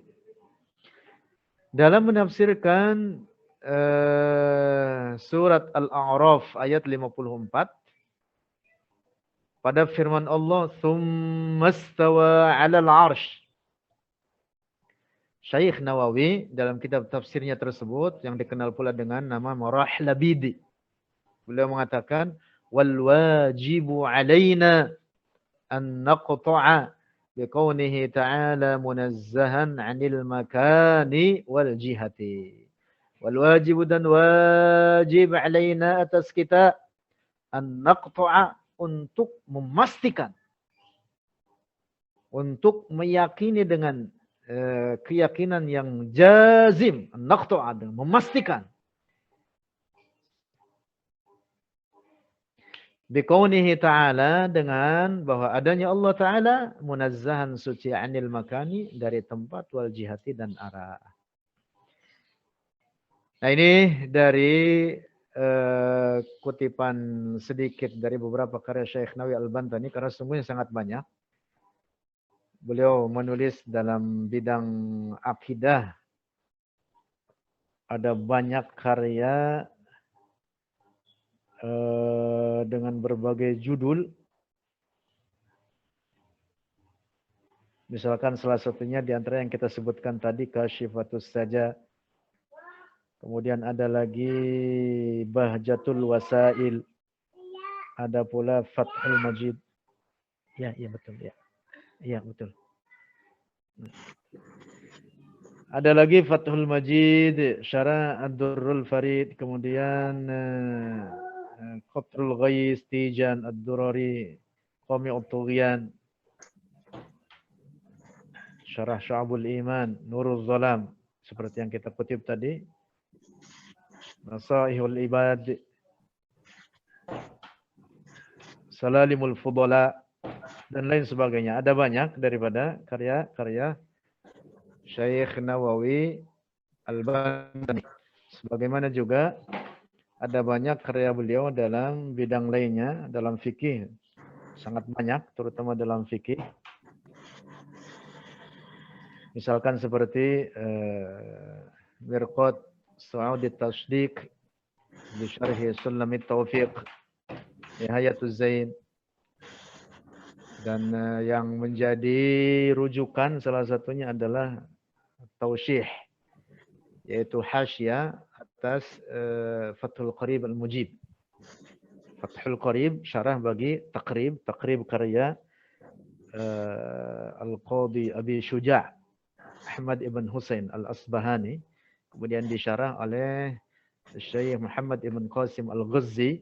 Dalam menafsirkan surat Al-A'raf ayat 54 pada firman Allah, "Tsummastawa 'alal 'arsy." Syekh Nawawi dalam kitab tafsirnya tersebut yang dikenal pula dengan nama Marahlabidi, beliau mengatakan, "Wal wajibu 'alaina an naqta'a biqaulihi ta'ala munazzahan 'anil makani wal jihati." Wal wajib dan wajib alaina atas kita an naqta'a untuk memastikan, untuk meyakini dengan keyakinan yang jazim, an naqta'a dengan memastikan biqaulihi ta'ala dengan bahwa adanya Allah Ta'ala munazzahan suci anil makani dari tempat wal jihati dan arah. Nah ini dari kutipan sedikit dari beberapa karya Syekh Nawawi al-Bantani karena sungguhnya sangat banyak. Beliau menulis dalam bidang akidah. Ada banyak karya dengan berbagai judul. Misalkan salah satunya di antara yang kita sebutkan tadi Kasyifatus Saja. Kemudian ada lagi Bahjatul Wasail. Ada pula Fathul Majid. Ya, iya betul ya. Iya betul. Ada lagi Fathul Majid, Syarah Ad-Durrul Farid, kemudian Qatrul Ghais, Tijan Ad-Durari, Qami'ut Tughyan, Syarah Syu'abul Iman, Nurul Zalam, seperti yang kita kutip tadi, Nasaihul Ibad, Salalimul Fudala, dan lain sebagainya. Ada banyak daripada karya-karya Syekh Nawawi Al-Bantani. Sebagaimana juga ada banyak karya beliau dalam bidang lainnya, dalam fikih. Sangat banyak, terutama dalam fikih. Misalkan seperti Mirqat Su'ud Tasdiq di Syarhi Sulamit Taufiq, Nihayatul Zain. Dan yang menjadi rujukan salah satunya adalah Tausyih, yaitu Hasyah atas Fathul Qarib Al-Mujib. Fathul Qarib, syarah bagi Taqrib, Taqrib karya Al-Qadhi Abi Syuja' Ahmad ibn Husain Al-Asbahani, kemudian disyarah oleh Syekh Muhammad ibn Qasim Al-Ghazzi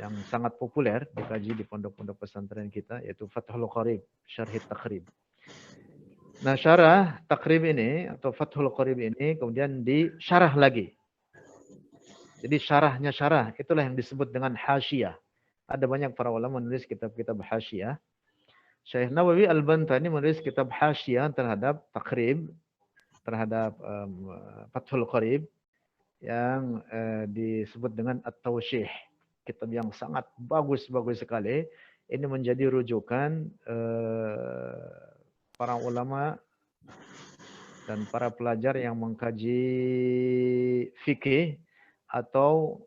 yang sangat populer dikaji di pondok-pondok pesantren kita, yaitu Fathul Qarib, Syarh Taqrib. Nah, syarah Taqrib ini atau Fathul Qarib ini kemudian disyarah lagi. Jadi syarahnya syarah, itulah yang disebut dengan hasyiyah. Ada banyak para ulama menulis kitab-kitab hasyiyah. Syekh Nawawi Al-Bantani menulis kitab hasyiyah terhadap Taqrib, terhadap Fathul Qarib yang disebut dengan At-Tawsyih. Kitab yang sangat bagus-bagus sekali. Ini menjadi rujukan para ulama dan para pelajar yang mengkaji fikih atau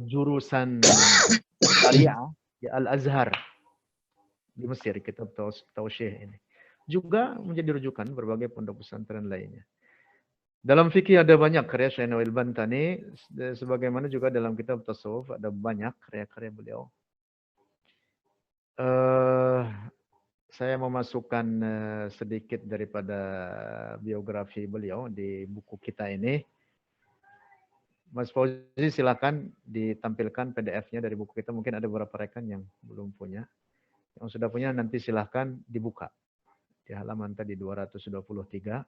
jurusan syariah di Al-Azhar di Mesir, kitab Tawsyih ini. Juga menjadi rujukan berbagai pondok pesantren lainnya. Dalam fikih ada banyak karya Syekh Nawawi Al-Bantani, sebagaimana juga dalam kitab tasawuf ada banyak karya-karya beliau. Saya memasukkan sedikit daripada biografi beliau di buku kita ini. Mas Fauzi silakan ditampilkan PDF-nya dari buku kita. Mungkin ada beberapa rekan yang belum punya. Yang sudah punya nanti silakan dibuka. Di halaman tadi 223.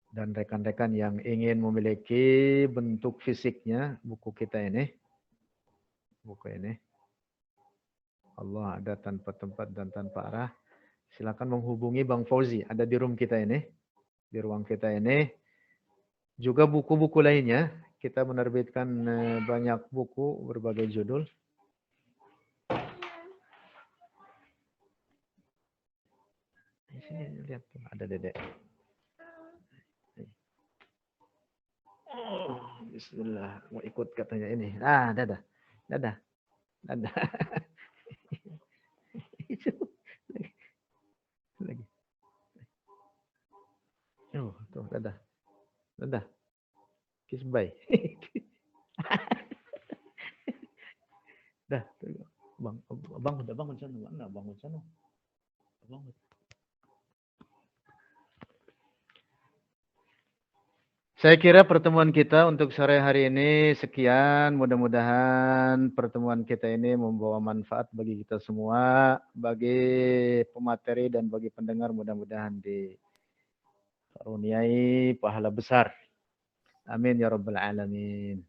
Dan rekan-rekan yang ingin memiliki bentuk fisiknya buku kita ini. Buku ini. Allah ada tanpa tempat dan tanpa arah. Silakan menghubungi Bang Fauzi. Ada di room kita ini. Di ruang kita ini. Juga buku-buku lainnya. Kita menerbitkan banyak buku berbagai judul. Di sini lihat ada Dedek. Oh, bismillah. Mau ikut katanya ini. Ah, dadah. Dadah. Dadah. Itu lagi. Oh, tuh dadah. Dadah. Kiss bye. Dah, Bang, udah bangun sana, mana bangun sana? Bangun. Saya kira pertemuan kita untuk sore hari ini sekian. Mudah-mudahan pertemuan kita ini membawa manfaat bagi kita semua, bagi pemateri dan bagi pendengar. Mudah-mudahan dikaruniai pahala besar. Amin ya rabbal alamin.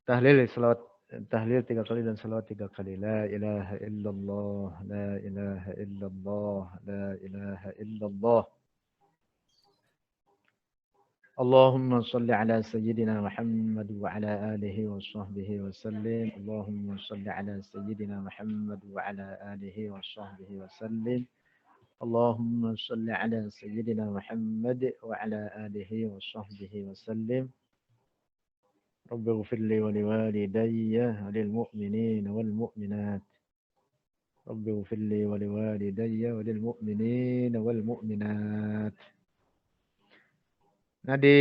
Tahlil 3 kali dan salawat 3 kali. La ilaha illallah, la ilaha illallah, la ilaha illallah. اللهم صل على سيدنا محمد وعلى آله وصحبه وسلم. اللهم صل على سيدنا محمد وعلى آله وصحبه وسلم. اللهم صل على سيدنا محمد وعلى آله وصحبه وسلم. رب اغفر لي ولوالدي وللمؤمنين والمؤمنات Rabbi ighfirli wa liwalidayya wa lil mu'minina wal mu'minat. Nah, di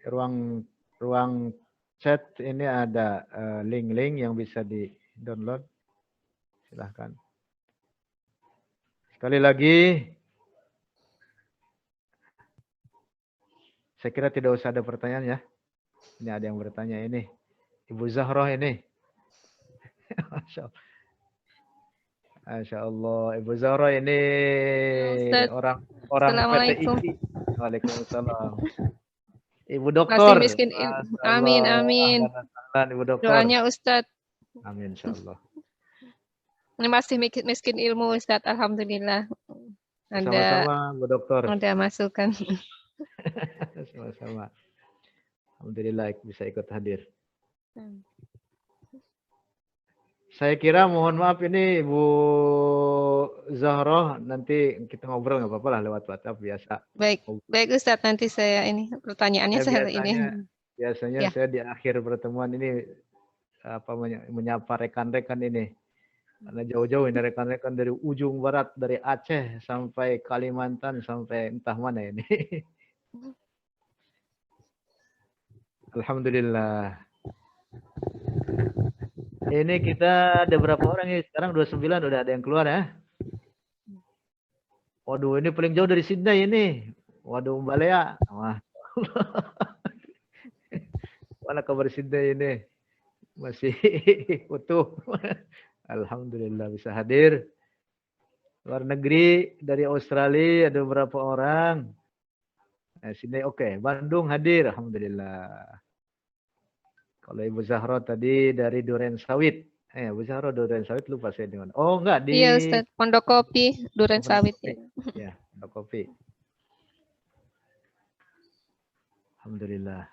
ruang ruang chat ini ada link-link yang bisa di-download. Silahkan. Sekali lagi, saya kira tidak usah ada pertanyaan ya. Ini ada yang bertanya ini. Ibu Zahroh ini. Masya Allah. Ibu Zahroh ini Ustaz. orang Assalamualaikum. PTIC. Waalaikumsalam. Ibu Masih doktor. miskin Masya Amin, Allah. amin. Ahlan, Ibu doktor. Doanya Ustaz. Amin, insya Allah. Ini masih miskin ilmu Ustaz, alhamdulillah. Sama-sama, Bu Dokter. Ada masukan. Sama-sama. Alhamdulillah bisa ikut hadir. Saya kira mohon maaf ini Bu Zahroh, nanti kita ngobrol nggak apa-apa lah lewat WhatsApp biasa. Baik Ustaz, nanti saya ini pertanyaannya saya ini. Biasanya Ya. saya di akhir pertemuan ini menyapa rekan-rekan ini. Karena jauh-jauh ini rekan-rekan dari ujung barat, dari Aceh sampai Kalimantan, sampai entah mana ini. Alhamdulillah. Ini kita ada berapa orang ya? Sekarang 29 udah ada yang keluar ya. Waduh, ini paling jauh dari Sydney ini. Waduh, Mbak Lea. Wah. Mana kabar Sydney ini? Masih utuh. Alhamdulillah bisa hadir. Luar negeri dari Australia ada beberapa orang. Sydney oke. Bandung hadir. Alhamdulillah. Kalau Ibu Zahra tadi dari Duren Sawit. Ibu Zahra Duren Sawit lupa saya di mana. Oh enggak di. Iya Ustaz, Pondok Kopi, Duren Sawit. Ya, Pondok Kopi. Alhamdulillah.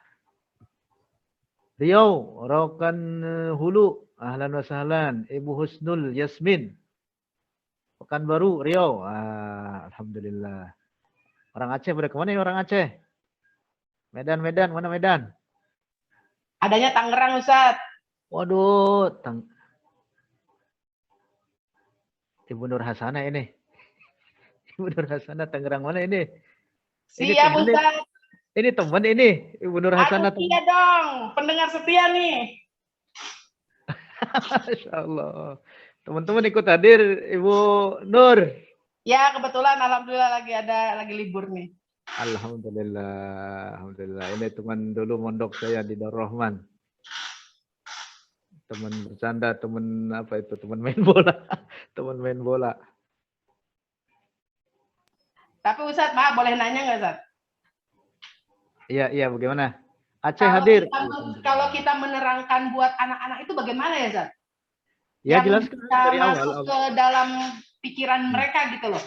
Riau, Rokan Hulu, ahlan wa sahlan. Ibu Husnul Yasmin, Pekanbaru, Riau. Alhamdulillah. Orang Aceh pada kemana ya orang Aceh? Medan, mana Medan? Adanya Tangerang, Ustaz. Waduh, Ibu Nur Hasanah ini. Ibu Nur Hasanah Tangerang mana ini? Siap, Ustaz. Ini teman ini, Ibu Nur Hasanah. Iya dong, pendengar setia nih. Masya Allah. Teman-teman ikut hadir, Ibu Nur. Ya, kebetulan alhamdulillah lagi libur nih. Alhamdulillah, alhamdulillah. Ini teman dulu mondok saya di Darul Rahman. Teman bercanda, teman apa itu? Teman main bola. Teman main bola. Tapi Ustaz, maaf boleh nanya nggak Ustaz? Iya, bagaimana? Aceh hadir. Kalau kita menerangkan buat anak-anak itu bagaimana ya Ustaz? Ya jelas dari awal. Ke dalam pikiran mereka gitu loh.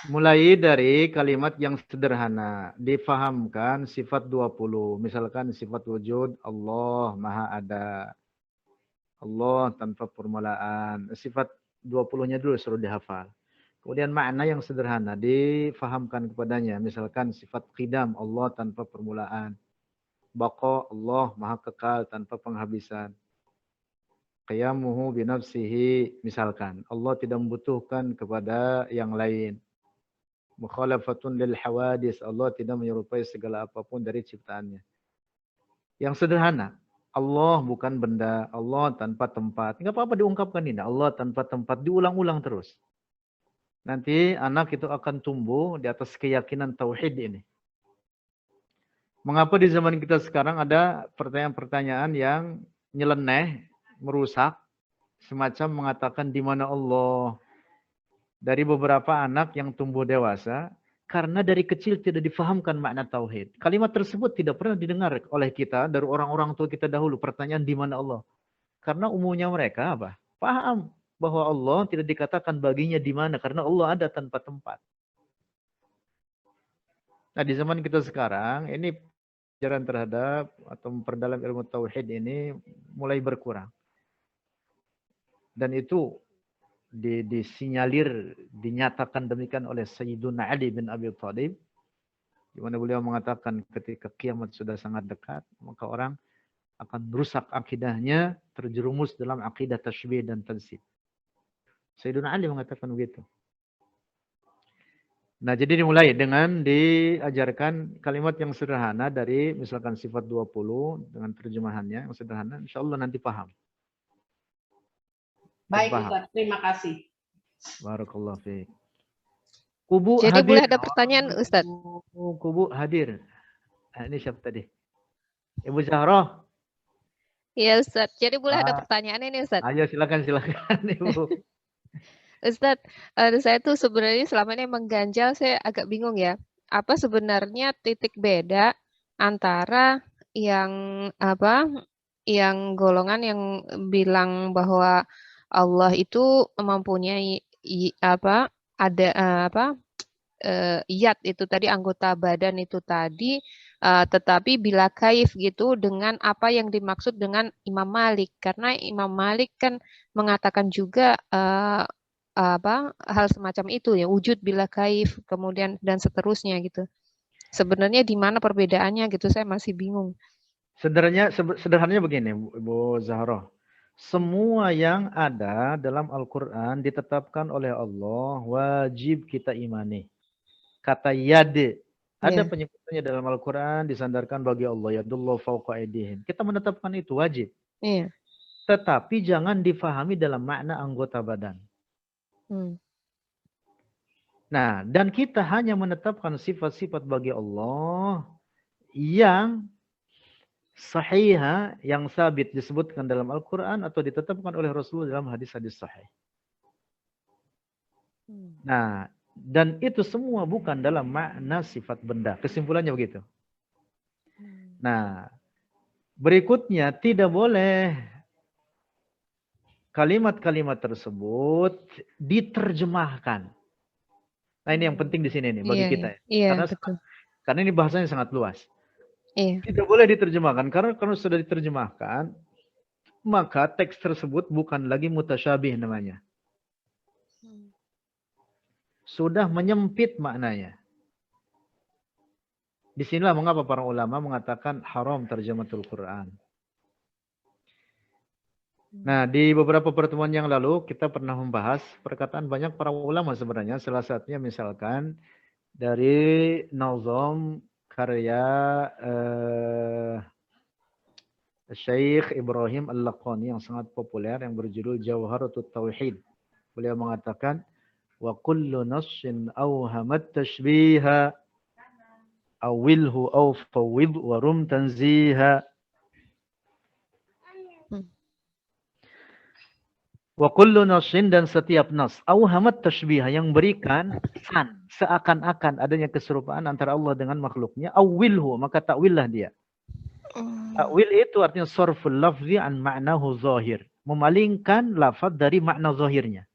Mulai dari kalimat yang sederhana, difahamkan sifat 20. Misalkan sifat wujud, Allah Maha Ada. Allah tanpa permulaan. Sifat 20-nya dulu suruh dihafal. Kemudian makna yang sederhana difahamkan kepadanya. Misalkan sifat qidam, Allah tanpa permulaan. Baqa, Allah Maha Kekal tanpa penghabisan. Qiyamuhu binafsihi, misalkan. Allah tidak membutuhkan kepada yang lain. Mukhalafatun lil hawadis, Allah tidak menyerupai segala apapun dari ciptaannya. Yang sederhana, Allah bukan benda, Allah tanpa tempat. Enggak apa-apa diungkapkan ini, Allah tanpa tempat, diulang-ulang terus. Nanti anak itu akan tumbuh di atas keyakinan tauhid ini. Mengapa di zaman kita sekarang ada pertanyaan-pertanyaan yang nyeleneh, merusak, semacam mengatakan di mana Allah. Dari beberapa anak yang tumbuh dewasa, karena dari kecil tidak difahamkan makna tauhid. Kalimat tersebut tidak pernah didengar oleh kita dari orang-orang tua kita dahulu. Pertanyaan di mana Allah. Karena umumnya mereka apa? Paham bahwa Allah tidak dikatakan baginya di mana. Karena Allah ada tanpa tempat. Nah di zaman kita sekarang, ini pelajaran terhadap atau memperdalam ilmu tauhid ini mulai berkurang. Dan itu disinyalir, dinyatakan demikian oleh Sayyiduna Ali bin Abi Thalib, di mana beliau mengatakan ketika kiamat sudah sangat dekat, maka orang akan rusak akidahnya, terjerumus dalam akidah tasybih dan tansib. Sayyidina Ali mengatakan begitu. Nah, jadi dimulai dengan diajarkan kalimat yang sederhana dari misalkan sifat 20 dengan terjemahannya yang sederhana, insya Allah nanti paham. Baik Paham. Ustaz, terima kasih. Barakallahu fiik. Kubu Jadi hadir. boleh ada pertanyaan, Ustaz? Kubu hadir. Nah, ini siapa tadi? Ibu Zahroh. Iya, Ustaz. Jadi boleh ada pertanyaan ini, Ustaz? Ayo silakan Ibu. Ustadz, saya tuh sebenarnya selama ini mengganjal, saya agak bingung ya. Apa sebenarnya titik beda antara yang yang golongan yang bilang bahwa Allah itu mempunyai yat itu tadi, anggota badan itu tadi, tetapi bila kaif gitu dengan apa yang dimaksud dengan Imam Malik, karena Imam Malik kan mengatakan juga hal semacam itu ya, wujud bila kaif, kemudian dan seterusnya gitu. Sebenarnya di mana perbedaannya gitu, saya masih bingung. Sederhananya begini, Ibu Zahroh. Semua yang ada dalam Al-Quran ditetapkan oleh Allah, wajib kita imani. Kata yad, ada penyebutannya dalam Al-Quran, disandarkan bagi Allah. Yadullah fawqa aydihim. Kita menetapkan itu, wajib. Iya. Tetapi jangan difahami dalam makna anggota badan. Nah, dan kita hanya menetapkan sifat-sifat bagi Allah yang sahihah, yang sabit disebutkan dalam Al-Quran atau ditetapkan oleh Rasulullah dalam hadis-hadis sahih. Nah, dan itu semua bukan dalam makna sifat benda. Kesimpulannya begitu. Nah, berikutnya tidak boleh kalimat-kalimat tersebut diterjemahkan. Nah, ini yang penting di sini nih bagi kita. Iya, Karena ini bahasanya sangat luas. Iya. Tidak boleh diterjemahkan, karena kalau sudah diterjemahkan, maka teks tersebut bukan lagi mutasyabih namanya. Sudah menyempit maknanya. Disinilah mengapa para ulama mengatakan haram terjematul Quran. Nah, di beberapa pertemuan yang lalu kita pernah membahas perkataan banyak para ulama sebenarnya. Salah satunya misalkan dari Nazam karya Syekh Ibrahim Al-Laqani yang sangat populer yang berjudul Jawharatut Tauhid. Beliau mengatakan wa kullu nassin awhamat tashbiha awilhu aw fawwid wa rum tanziha. Wa kullu nassin, dan setiap nas awhamat tashbiha, yang berikan kesan seakan-akan adanya keserupaan antara Allah dengan makhluknya, awilhu, maka takwillah dia. Takwil itu artinya sarful lafzi an ma'nahu zahir, memalingkan lafaz dari makna zahirnya.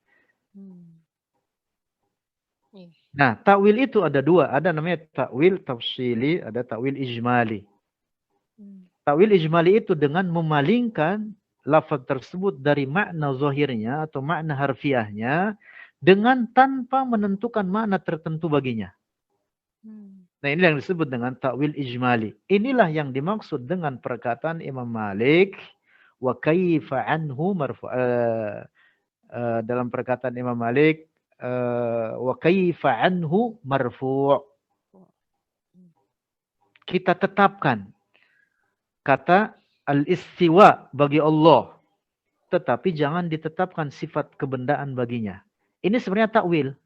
Nah, takwil itu ada dua, ada namanya takwil tafsili, ada takwil ijmali. Takwil ijmali itu dengan memalingkan lafaz tersebut dari makna zahirnya atau makna harfiahnya dengan tanpa menentukan makna tertentu baginya. Nah, ini yang disebut dengan takwil ijmali. Inilah yang dimaksud dengan perkataan Imam Malik wa kaifa anhu dalam perkataan Imam Malik wa kaifa anhu marfu'. Kita tetapkan kata al-istiwa bagi Allah, tetapi jangan ditetapkan sifat kebendaan baginya. Ini sebenarnya takwil,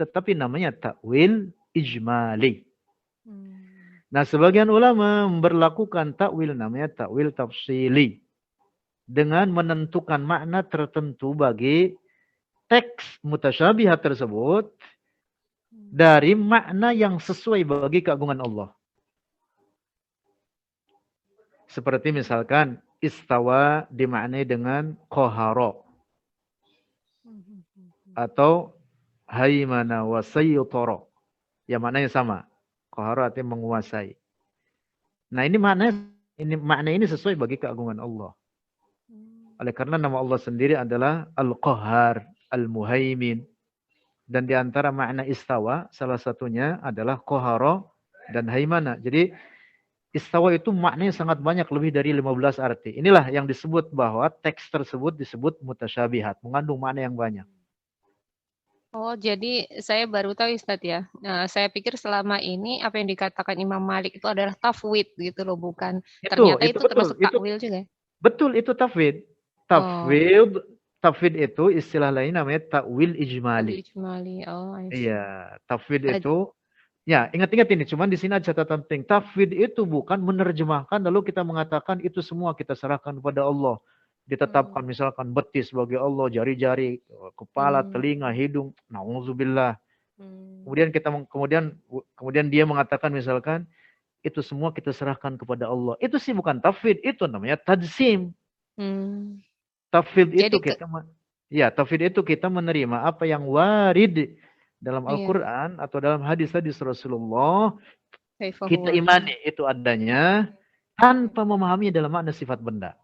tetapi namanya takwil ijmali. Nah, sebagian ulama memberlakukan takwil namanya takwil tafsili, dengan menentukan makna tertentu bagi teks mutasyabihat tersebut dari makna yang sesuai bagi keagungan Allah. Seperti misalkan istawa dimaknai dengan qahara atau haimana wa sayytara. Ya, maknanya sama. Qahara artinya menguasai. Nah, ini makna ini sesuai bagi keagungan Allah. Oleh karena nama Allah sendiri adalah Al-Qahhar, Al-Muhaimin. Dan di antara makna istawa salah satunya adalah qahara dan haimana. Jadi istawa itu maknanya sangat banyak, lebih dari 15 arti. Inilah yang disebut bahwa teks tersebut disebut mutasyabihat, mengandung makna yang banyak. Oh, jadi saya baru tahu Ustadz ya. Nah, saya pikir selama ini apa yang dikatakan Imam Malik itu adalah tafwid gitu loh, bukan. Ternyata Itu itu betul, termasuk takwil juga. itu tafwid. Oh, Tafwid itu istilah lain namanya takwil ijmali. takwil ijmali. Oh, I Iya, see. tafwid Eh, itu ya, ingat-ingat ini, cuman di sini ada catatan penting. Tafwid itu bukan menerjemahkan lalu kita mengatakan itu semua kita serahkan kepada Allah. Ditetapkan hmm, misalkan betis bagi Allah, jari-jari, kepala, hmm, telinga, hidung. Nauzubillah. hmm, Kemudian kemudian dia mengatakan misalkan itu semua kita serahkan kepada Allah. Itu sih bukan tafwid, itu namanya tajsim. hmm. Tafwid itu Jadi tafwid itu kita menerima apa yang warid dalam iya, Al-Qur'an atau dalam hadis-hadis Rasulullah, kita kaifahuwa. imani itu adanya tanpa memahami dalam makna sifat benda.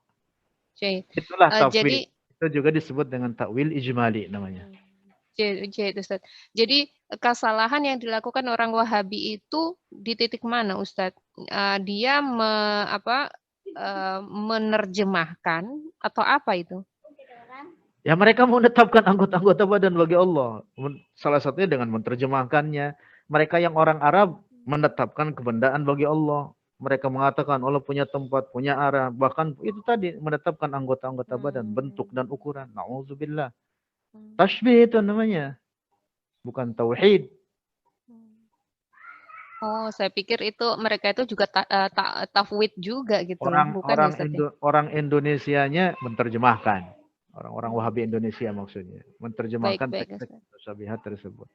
Jadi, Itulah jadi tafwid. Itu juga disebut dengan takwil ijmali namanya. Jadi, Ustadz. Jadi kesalahan yang dilakukan orang Wahabi itu di titik mana, Ustadz? Dia menerjemahkan atau apa itu? Ya mereka menetapkan anggota-anggota badan bagi Allah. Salah satunya dengan menerjemahkannya. Mereka yang orang Arab menetapkan kebendaan bagi Allah. Mereka mengatakan Allah punya tempat, punya arah. Bahkan itu tadi menetapkan anggota-anggota badan, bentuk dan ukuran. Na'udzubillah. Tashbih itu namanya. Bukan tauhid. Oh, saya pikir itu mereka itu juga tafwid juga gitu loh, bukan ya, Ustadz ya? Orang Indonesianya menerjemahkan. Orang-orang Hmm. Wahabi Indonesia maksudnya. Baik, Menerjemahkan baik, teks-teks Ustadz. mutasyabihat tersebut.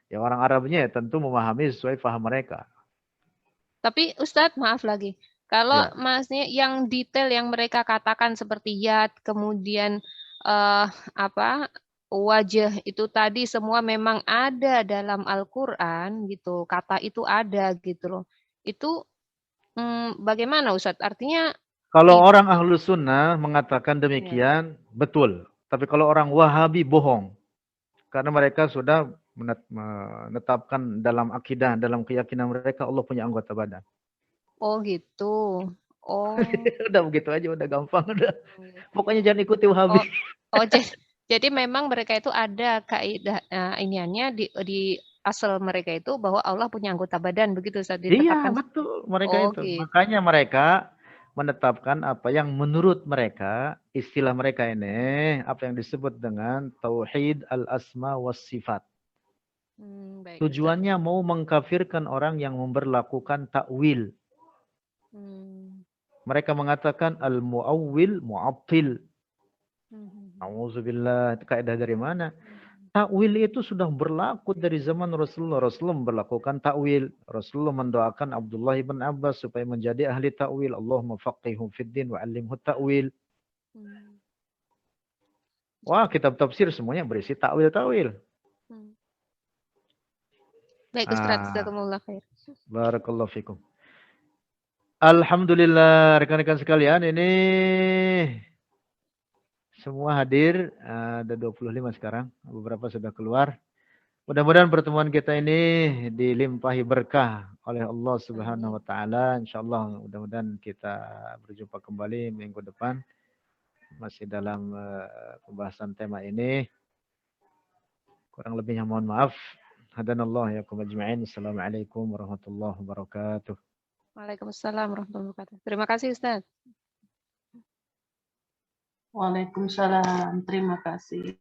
Ya orang Arabnya ya tentu memahami sesuai paham mereka. Tapi Ustadz, maaf lagi. Kalau Ya. masnya yang detail yang mereka katakan seperti yad, kemudian eh apa wajah itu tadi semua memang ada dalam Al-Qur'an gitu. Kata itu ada gitu loh. Itu bagaimana Ustadz? Artinya Kalau it, orang ahlu sunnah mengatakan ya. demikian, betul. Tapi kalau orang Wahabi bohong. Karena mereka sudah menetapkan dalam akidah, dalam keyakinan mereka Allah punya anggota badan. Oh gitu. Oh. Udah begitu aja, udah gampang. Udah. Gitu. Pokoknya jangan ikuti Wahabi. Oh, oh jadi memang mereka itu ada kaidah iniannya di asal mereka itu bahwa Allah punya anggota badan begitu saat Iya, ditetapkan. betul. Mereka Oh itu. gitu. Makanya mereka menetapkan apa yang menurut mereka, istilah mereka ini, apa yang disebut dengan Tauhid al-Asma was Sifat. Baik Ustaz. Tujuannya mau mengkafirkan orang yang memberlakukan takwil. Mereka mengatakan al-mu'awwil mu'attil. Nauzubillah. Itu kaidah dari mana? Takwil itu sudah berlaku dari zaman Rasulullah. Rasulullah memberlakukan takwil. Rasulullah mendoakan Abdullah bin Abbas supaya menjadi ahli takwil. Allahumma faqihum fid din wa 'allimhu takwil. Wah, kitab tafsir semuanya berisi takwil-takwil. Baik Ustaz, jazakumullah khair. Barakallahu fikum. Alhamdulillah rekan-rekan sekalian, ini semua hadir, ada 25 sekarang, beberapa sudah keluar. Mudah-mudahan pertemuan kita ini dilimpahi berkah oleh Allah Subhanahu wa taala. Insyaallah mudah-mudahan kita berjumpa kembali minggu depan masih dalam pembahasan tema ini. Kurang lebihnya mohon maaf. Hadanallah yakum ajma'in. Assalamualaikum warahmatullahi wabarakatuh. Waalaikumsalam warahmatullahi wabarakatuh. Terima kasih Ustaz. Waalaikumsalam. Terima kasih.